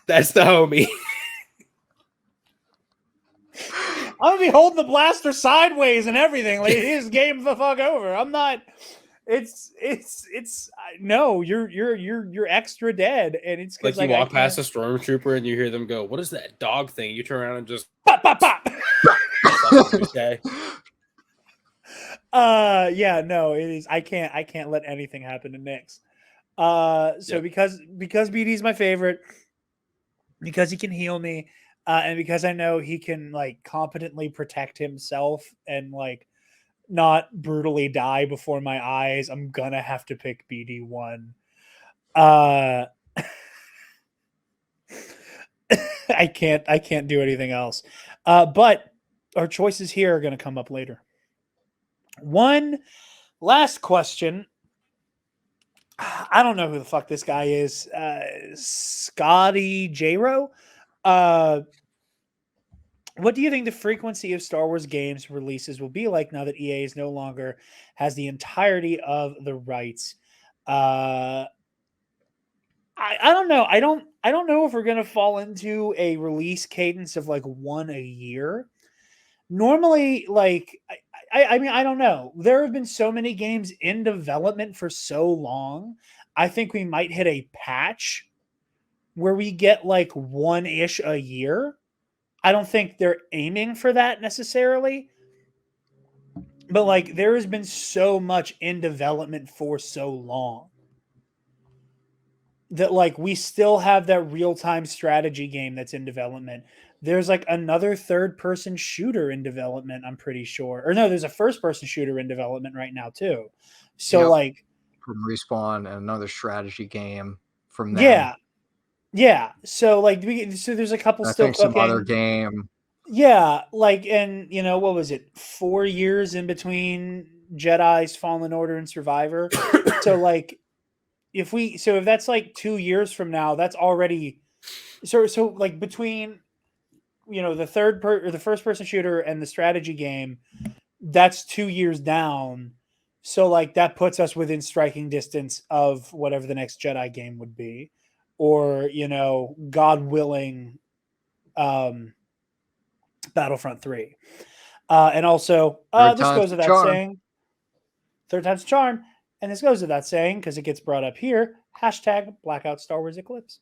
That's the homie. I'm gonna be holding the blaster sideways and everything. Like his game the fuck over. I'm not. It's no. You're extra dead, and it's Like because you walk past a stormtrooper and you hear them go, "What is that dog thing?" You turn around and just pop pop pop. Okay. Yeah, no, it is. I can't let anything happen to Nyx. So Yep. because BD's my favorite, because he can heal me, and because I know he can like competently protect himself and like not brutally die before my eyes, I'm gonna have to pick BD1. I can't do anything else. But our choices here are gonna come up later. One last question. I don't know who the fuck this guy is. Scotty Jro. What do you think the frequency of Star Wars games releases will be like now that EA is no longer has the entirety of the rights? I don't know. I don't know if we're gonna fall into a release cadence of like one a year. Normally, like I mean, I don't know. There have been so many games in development for so long. I think we might hit a patch where we get like one-ish a year. I don't think they're aiming for that necessarily. But like there has been so much in development for so long that like we still have that real-time strategy game that's in development. There's like another third-person shooter in development, I'm pretty sure. Or no, there's a first-person shooter in development right now too. So like from Respawn and another strategy game from them. Yeah. Yeah. So like there's a couple I still think cooking. some other game. Yeah, like and you know what was it? 4 years in between Jedi's Fallen Order and Survivor. So like if that's like 2 years from now, that's already so like between the first person shooter and the strategy game, that's 2 years down. So like that puts us within striking distance of whatever the next Jedi game would be, or God willing, Battlefront 3. And also, Third this time's goes the without charm. saying, third time's a charm. And this goes without saying because it gets brought up here. Hashtag Blackout Star Wars Eclipse.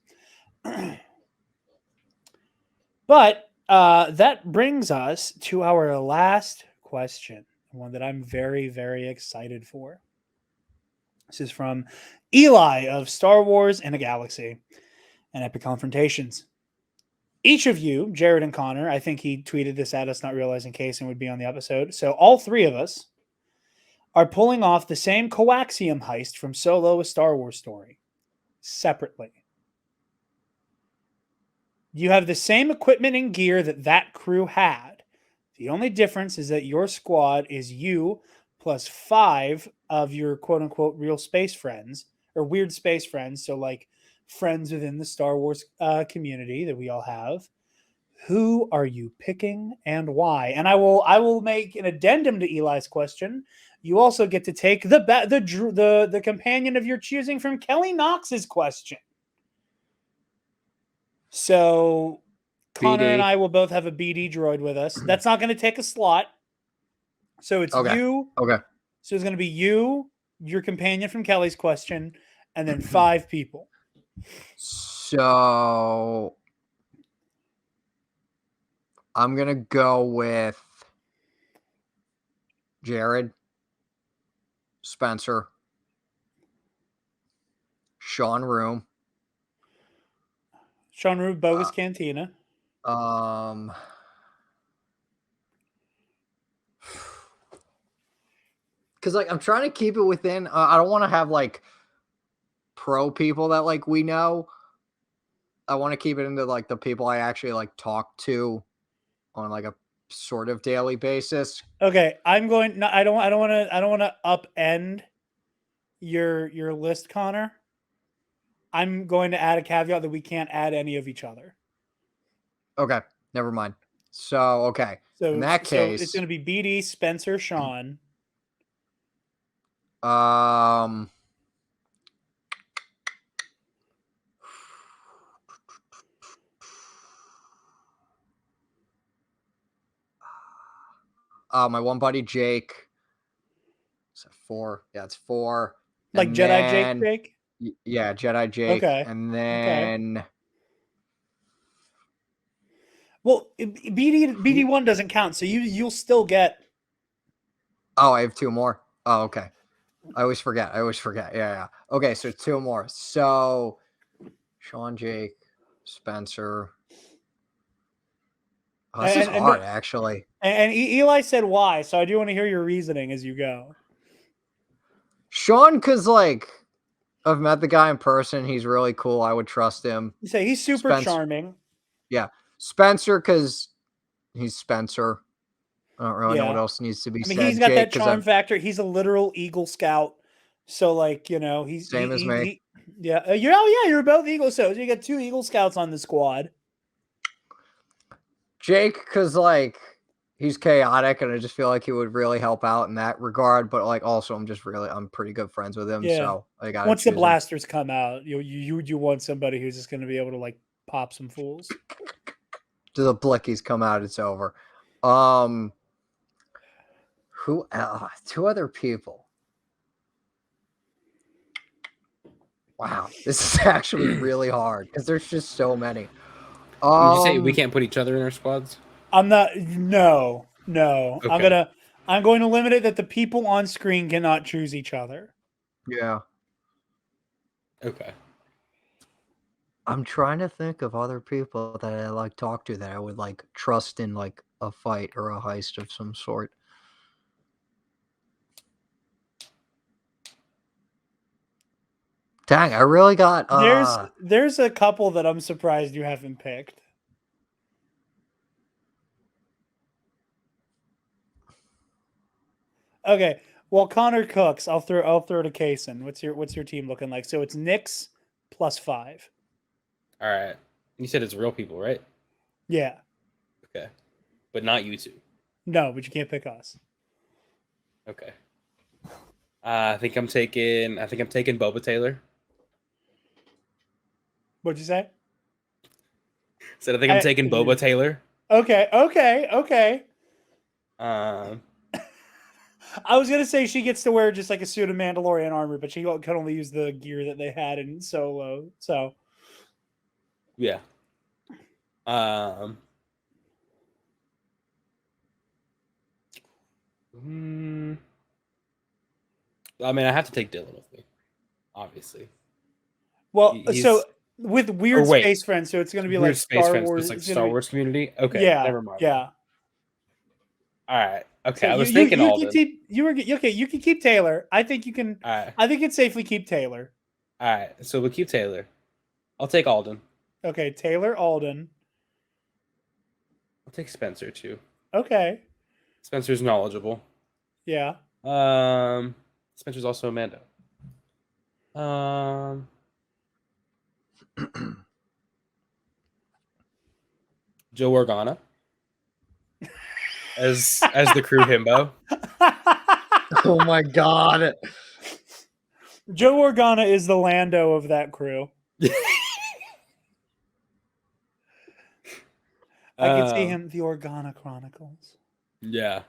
But that brings us to our last question, one that I'm very, very excited for. This is from Eli of Star Wars in a Galaxy and Epic Confrontations. Each of you, Jarod and Conor, I think he tweeted this at us, not realizing Kason would be on the episode. So all three of us are pulling off the same coaxium heist from Solo: A Star Wars Story separately. You have the same equipment and gear that crew had. The only difference is that your squad is you plus 5 of your quote-unquote real space friends, or weird space friends, so like friends within the Star Wars community that we all have. Who are you picking and why? And I will make an addendum to Eli's question. You also get to take the companion of your choosing from Kelly Knox's question. So Conor and I will both have a BD droid with us. That's not going to take a slot. So it's you. Okay. So it's going to be you, your companion from Kelly's question, and then 5 people. So I'm going to go with Jarod, Spencer, Sean Room. Sean Rube, Bogus Cantina. Because like I'm trying to keep it within. I don't want to have like pro people that like we know. I want to keep it into like the people I actually like talk to on like a sort of daily basis. Okay, I'm going. No, I don't want to upend your list, Conor. I'm going to add a caveat that we can't add any of each other. Okay, never mind. So okay, so in that case, it's going to be BD, Spencer, Sean. My one buddy Jake. Is that 4? Yeah, it's 4. Like and Jedi then, Jake? Yeah, Jedi Jake. Okay. And then... Okay. Well, BD1 doesn't count, so you'll still get... Oh, I have 2 more? Oh, okay. I always forget. Yeah. Okay, so 2 more. So, Sean, Jake, Spencer... Oh, this is hard, actually. And Eli said why, so I do want to hear your reasoning as you go. Sean, because, like, I've met the guy in person. He's really cool. I would trust him. You say he's super charming. Yeah. Spencer, because he's Spencer. I don't really know what else needs to be said. He's got that charm factor. He's a literal Eagle Scout. So, like, he's... Same as me. You're both Eagle Scouts. So you got 2 Eagle Scouts on the squad. Jake, because, like, he's chaotic, and I just feel like he would really help out in that regard. But, like, also, I'm pretty good friends with him. Yeah. So I got once the blasters come out, you want somebody who's just going to be able to, like, pop some fools. Do the blickies come out? It's over. Who else? 2 other people. Wow, this is actually really hard because there's just so many. Did you say we can't put each other in our squads? I'm not. No. Okay. I'm going to limit it that the people on screen cannot choose each other. Yeah. Okay. I'm trying to think of other people that I like talk to that I would like trust in like a fight or a heist of some sort. Dang, I really got there's a couple that I'm surprised you haven't picked. Okay. Well, Conor cooks. I'll throw to Kason. What's your team looking like? So it's Knicks plus 5. All right. You said it's real people, right? Yeah. Okay. But not you 2. No, but you can't pick us. Okay. I think I'm taking Boba Taylor. What'd you say? Said I think I'm taking Boba Taylor. Okay. Um, I was gonna say she gets to wear just like a suit of Mandalorian armor, but she can only use the gear that they had in Solo. So yeah. I mean, I have to take Dylan with me, obviously. well, so with weird wait. space friends, so it's gonna be Weird like space Star friends, Wars. it's like It's gonna Star be- Wars community. Okay, Yeah, never mind. yeah. All right. Okay, So I was thinking you Alden. you can keep Taylor. I think you can. All right. I think it's safely keep Taylor. All right. So we'll keep Taylor. I'll take Alden. Okay, Taylor Alden. I'll take Spencer too. Okay. Spencer's knowledgeable. Yeah. Spencer's also a Mando. Joe Organa as the crew himbo. Oh my god. Joe Organa is the Lando of that crew. I can see him, the Organa Chronicles. Yeah.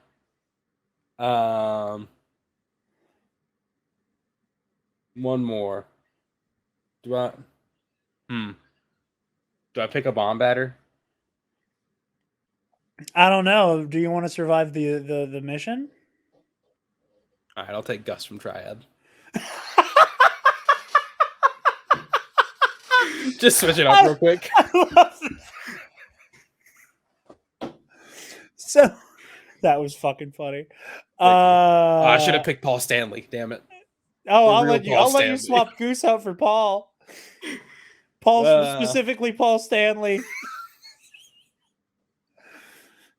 One more. Do I pick a bomb batter? I don't know. Do you want to survive the mission? All right, I'll take Gus from Triad. Just switch it up real quick. So that was fucking funny. I should have picked Paul Stanley. Damn it. Oh, I'll real let you. Paul I'll let you Stanley. swap Goose out for Paul. Specifically Paul Stanley.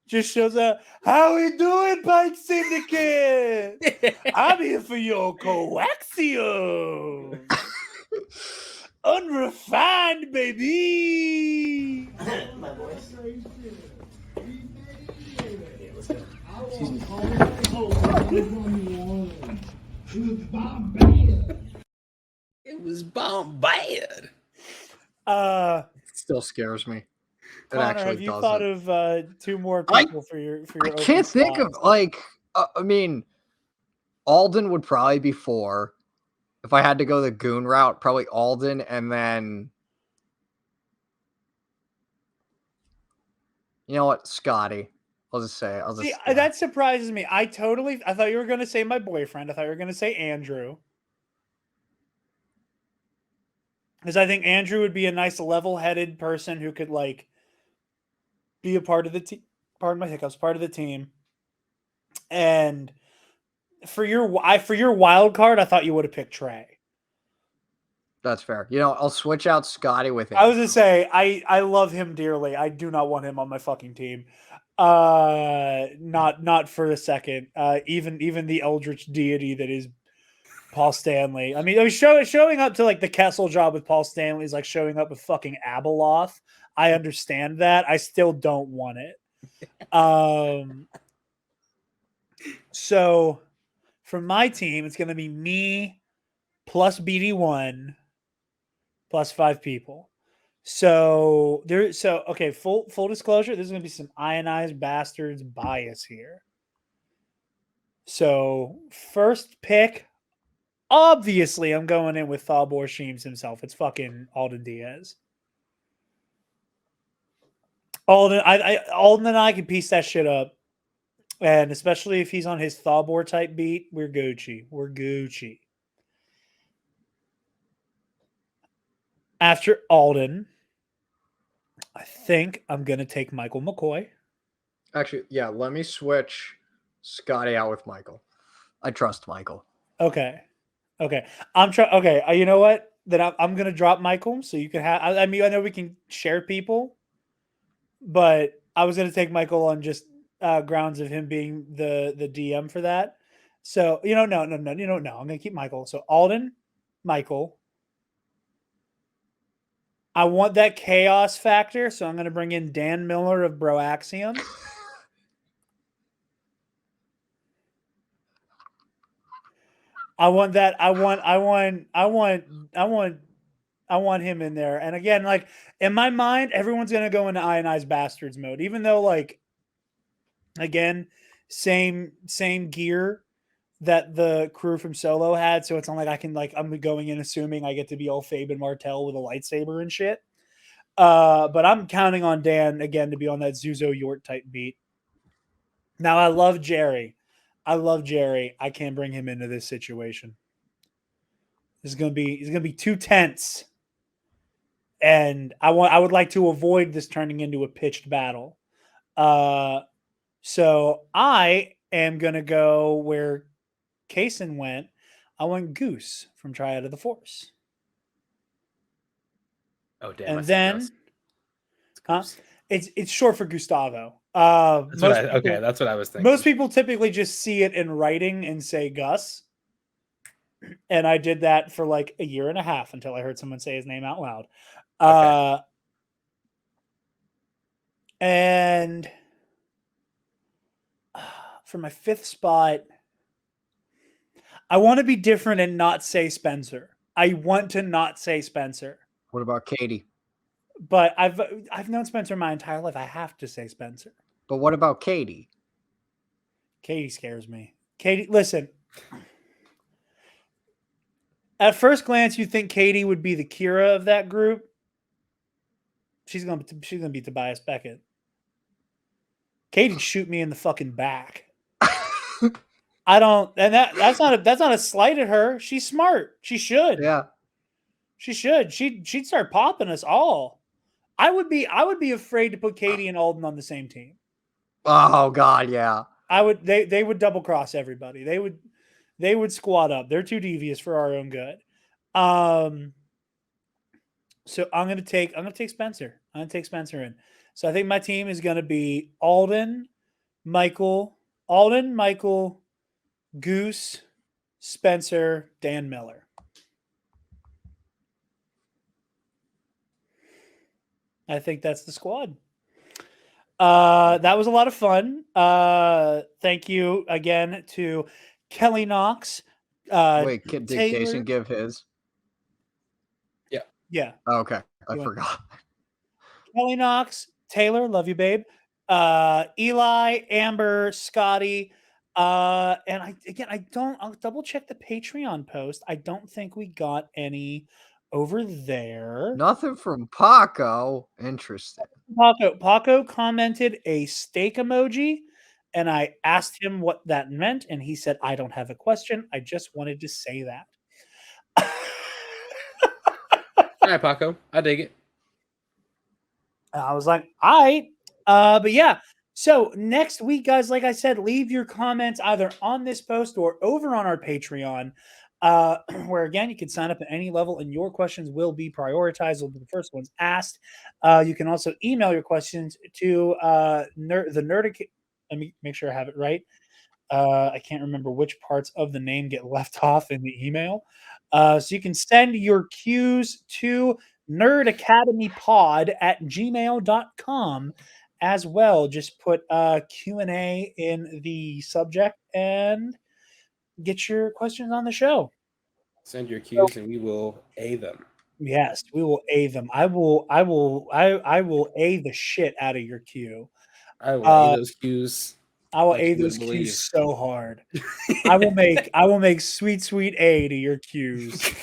Just shows up. How we doing, Bike Syndicate? I'm here for your coaxium. Unrefined, baby. My voice. It was bomb bad. It still scares me. Conor, have you thought of two more people for your I can't think of like I mean Alden would probably be 4. If I had to go the goon route, probably Alden, and then you know what, Scotty. I'll just say it. That surprises me. I thought you were gonna say my boyfriend. I thought you were gonna say Andrew. Because I think Andrew would be a nice level-headed person who could like be a part of the team. Pardon my hiccups. Part of the team. And for your wild card, I thought you would have picked Trey. That's fair. You know, I'll switch out Scotty with him. I was gonna say I love him dearly. I do not want him on my fucking team. Not for a second. Even the eldritch deity that is Paul Stanley. I mean, showing up to like the Kessel job with Paul Stanley is like showing up with fucking Abeloth. I understand that. I still don't want it. So for my team, it's gonna be me plus BD1 plus 5 people. So okay, full disclosure, there's gonna be some ionized bastards bias here. So first pick, obviously I'm going in with Thalbor Sheems himself. It's fucking Alden Diaz. Alden and I can piece that shit up. And especially if he's on his Thalbor type beat, we're Gucci. We're Gucci. After Alden, I think I'm going to take Michael McCoy. Actually, yeah, let me switch Scotty out with Michael. I trust Michael. Okay. Okay, you know what? Then I'm going to drop Michael so you can have I mean, I know we can share people, but I was going to take Michael on just grounds of him being the DM for that. So, no. I'm going to keep Michael. So, Alden, Michael. I want that chaos factor, so I'm going to bring in Dan Miller of Broaxium. I want that. I want him in there. And again, like in my mind, everyone's gonna go into Ionized Bastards mode, even though like again, same gear that the crew from Solo had. So it's not like I'm going in assuming I get to be all Fabian Martel with a lightsaber and shit. But I'm counting on Dan again to be on that Zuzo Yort type beat. Now I love Jerry. I can't bring him into this situation. He's gonna be too tense. And I would like to avoid this turning into a pitched battle. So I am gonna go where Kason went. I went Goose from Triad of the Force. Oh damn! And then it's short for Gustavo. That's what I was thinking. Most people typically just see it in writing and say Gus. And I did that for like a year and a half until I heard someone say his name out loud. Okay. And for my fifth spot, I want to be different and not say Spencer. I want to not say Spencer. What about Katie? But I've known Spencer my entire life. I have to say Spencer. But what about Katie? Katie scares me. Katie, listen. At first glance, you think Katie would be the Kira of that group. She's gonna be Tobias Beckett. Katie'd shoot me in the fucking back. I don't, and that's not a slight at her. She's smart. She should. Yeah. She should. She'd start popping us all. I would be afraid to put Katie and Alden on the same team. Oh God, yeah. They would double cross everybody. They would squat up. They're too devious for our own good. So I'm gonna take Spencer. I'm gonna take Spencer in. So I think my team is gonna be Alden, Michael, Goose, Spencer, Dan Miller. I think that's the squad. That was a lot of fun. Thank you again to Kelly Knox. Wait, did Kason give his? Yeah. Oh, okay. I forgot. Kelly Knox, Taylor, love you, babe. Eli, Amber, Scotty. And I'll double check the Patreon post. I don't think we got any over there. Nothing from Paco. Interesting. Paco commented a steak emoji, and I asked him what that meant, and he said, I don't have a question. I just wanted to say that. All right, Paco. I dig it. I was like, all right. But yeah. So next week, guys, like I said, leave your comments either on this post or over on our Patreon, where, again, you can sign up at any level and your questions will be prioritized. Will be the first ones asked. You can also email your questions to the Nerd. Let me make sure I have it right. I can't remember which parts of the name get left off in the email. So you can send your cues to nerdacademypod@gmail.com as well. Just put Q&A in the subject and get your questions on the show. Send your cues and we will A them. Yes, we will A them. I will A the shit out of your cue. I will A those cues. I will A those cues so hard. I will make sweet A to your cues.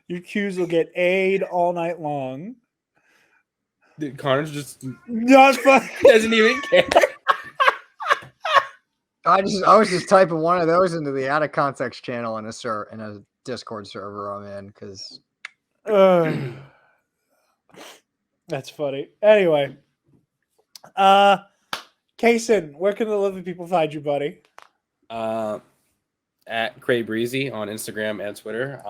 Your cues will get A'd all night long. Dude, Connor's just not fun. Doesn't even care. I was just typing one of those into the out of context channel in a Discord server I'm in because that's funny. Anyway, Kason, where can the lovely people find you, buddy? At Cray Breezy on Instagram and Twitter.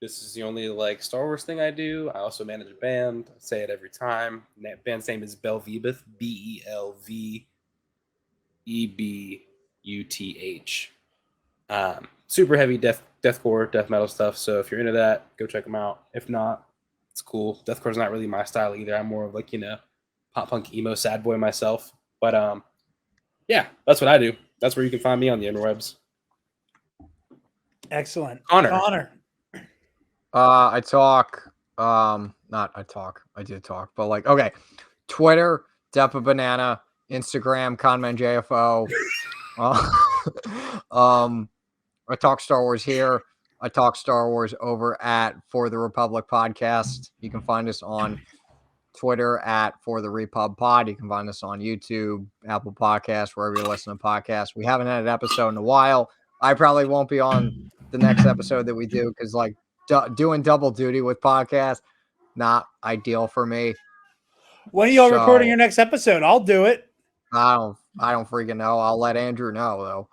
This is the only Star Wars thing I do. I also manage a band. I say it every time. That band's name is Belvebeth, BELVEBUTH. Super heavy deathcore, death metal stuff. So if you're into that, go check them out. If not, it's cool. Deathcore's not really my style either. I'm more of pop punk emo sad boy myself. But yeah, that's what I do. That's where you can find me on the interwebs. Excellent. Conor. I talk, I do talk, but like, okay. Twitter, Depa Banana, Instagram, ConmanJFO. I talk Star Wars here. I talk Star Wars over at For the Republic Podcast. You can find us on Twitter at For the Repub Pod. You can find us on YouTube, Apple Podcasts, wherever you listen to podcasts. We haven't had an episode in a while. I probably won't be on the next episode that we do because like doing double duty with podcasts, not ideal for me. When are y'all recording your next episode? I'll do it. I don't freaking know. I'll let Andrew know though.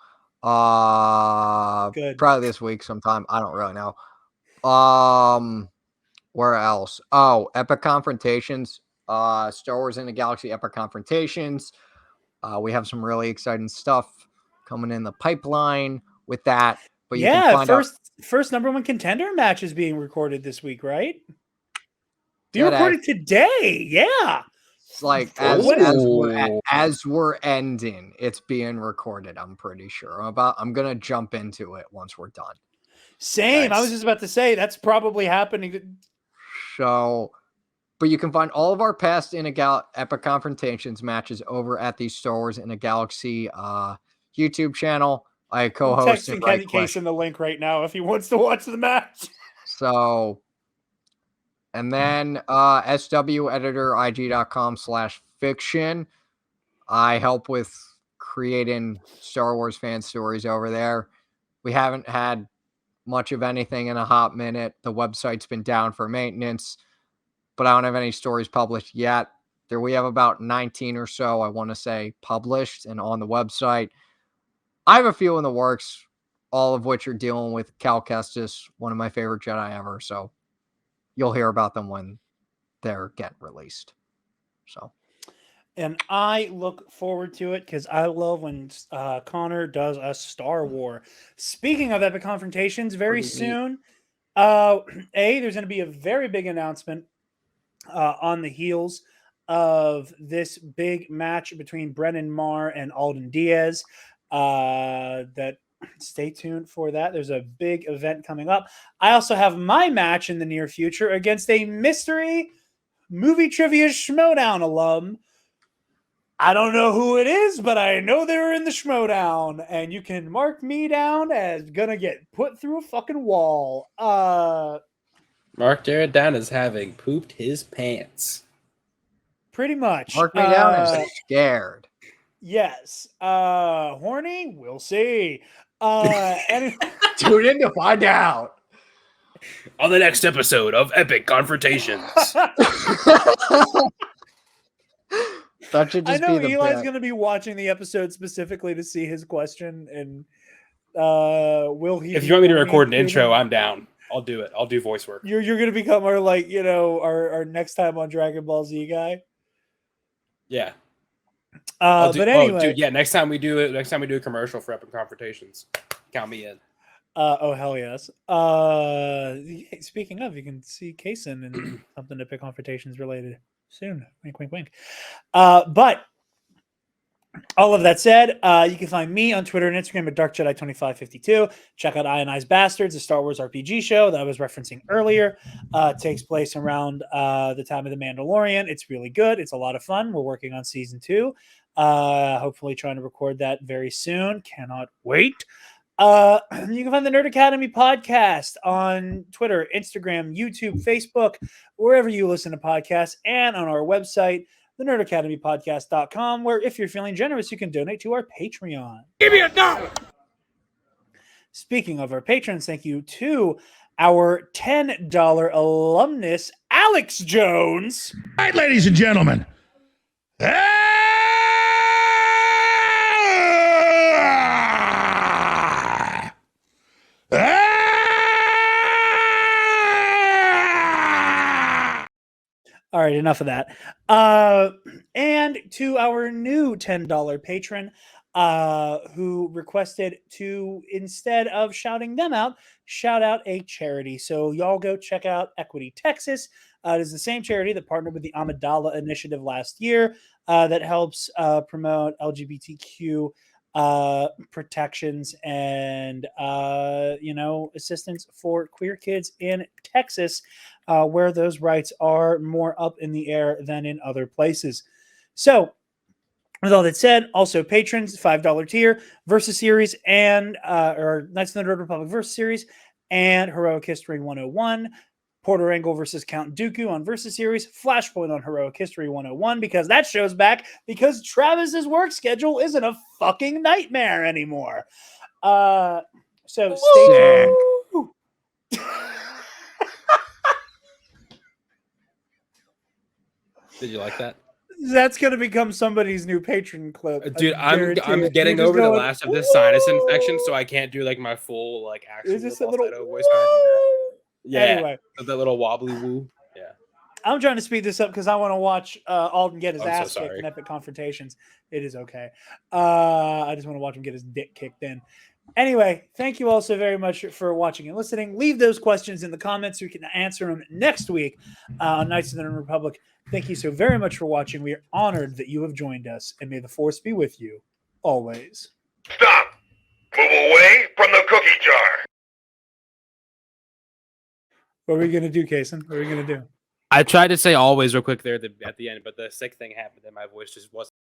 Good. Probably this week sometime. I don't really know. Where else? Oh, Epic Confrontations. Star Wars in the Galaxy Epic Confrontations. We have some really exciting stuff coming in the pipeline with that. But you can find first number one contender match is being recorded this week, right? Being recorded today. Yeah. It's like as we're ending, it's being recorded. I'm pretty sure. I'm gonna jump into it once we're done. Same. Nice. I was just about to say that's probably happening. So, but you can find all of our past Epic Confrontations matches over at the Star Wars in a Galaxy YouTube channel. I co-host and texting Kason the link right now if he wants to watch the match. So, and then sweditor.ig.com/fiction. I help with creating Star Wars fan stories over there. We haven't had much of anything in a hot minute. The website's been down for maintenance, but I don't have any stories published yet. We have about 19 or so, I want to say, published and on the website. I have a few in the works, all of which are dealing with Cal Kestis, one of my favorite Jedi ever. So you'll hear about them when they're getting released. So, and I look forward to it because I love when Conor does a Star War. Speaking of Epic Confrontations, very soon, there's going to be a very big announcement on the heels of this big match between Brennan Marr and Alden Diaz. That stay tuned for that. There's a big event coming up. I also have my match in the near future against a mystery movie trivia Schmodown alum. I don't know who it is, but I know they're in the Schmodown, and you can mark me down as gonna get put through a fucking wall. Mark Jarod down as having pooped his pants. Pretty much. Mark me down as scared. Yes. Horny? We'll see. Tune in to find out. On the next episode of Epic Confrontations. That should just I know be Eli's going to be watching the episode specifically to see his question. And will he? If you want me to record an intro, I'm down. I'll do it. I'll do voice work. You're going to become our next time on Dragon Ball Z guy. Yeah. But anyway, next time we do a commercial for Epic Confrontations, count me in. Oh hell yes. Speaking of, you can see Kason and something Epic Confrontations related soon. Wink, wink, wink. But all of that said, you can find me on Twitter and Instagram at DarkJedi2552. Check out Ionized Bastards, a Star Wars RPG show that I was referencing earlier. It takes place around the time of The Mandalorian. It's really good. It's a lot of fun. We're working on season 2. Hopefully trying to record that very soon. Cannot wait. You can find the Nerd Academy podcast on Twitter, Instagram, YouTube, Facebook, wherever you listen to podcasts, and on our website, thenerdacademypodcast.com, where if you're feeling generous, you can donate to our Patreon. Give me $1. Speaking of our patrons, thank you to our $10 alumnus, Alex Jones. All right, ladies and gentlemen. All right, enough of that. And to our new $10 patron, who requested to, instead of shouting them out, shout out a charity. So y'all go check out Equity Texas. It is the same charity that partnered with the Amidala Initiative last year. that helps promote LGBTQ protections and assistance for queer kids in Texas, where those rights are more up in the air than in other places. So, with all that said, also patrons, $5 tier, Versus Series, and or Knights of the Nerd Republic Versus Series, and Heroic History 101. Porter Angle versus Count Dooku on Versus Series, Flashpoint on Heroic History 101, because that show's back because Travis's work schedule isn't a fucking nightmare anymore. So stay tuned. Did you like that? That's gonna become somebody's new patron clip, dude. I'm getting over the last of this sinus infection, so I can't do like my full like actual falsetto voice. Yeah, anyway, the little wobbly woo. Yeah, I'm trying to speed this up because I want to watch Alden get his ass so kicked in epic confrontations. It is okay. I just want to watch him get his dick kicked in. Anyway, thank you all so very much for watching and listening. Leave those questions in the comments so we can answer them next week on Knights of the Republic. Thank you so very much for watching. We are honored that you have joined us, and may the Force be with you always. Stop! Move away from the cookie jar! What are we going to do, Kason? What are we going to do? I tried to say always real quick there at the end, but the sick thing happened and my voice just wasn't.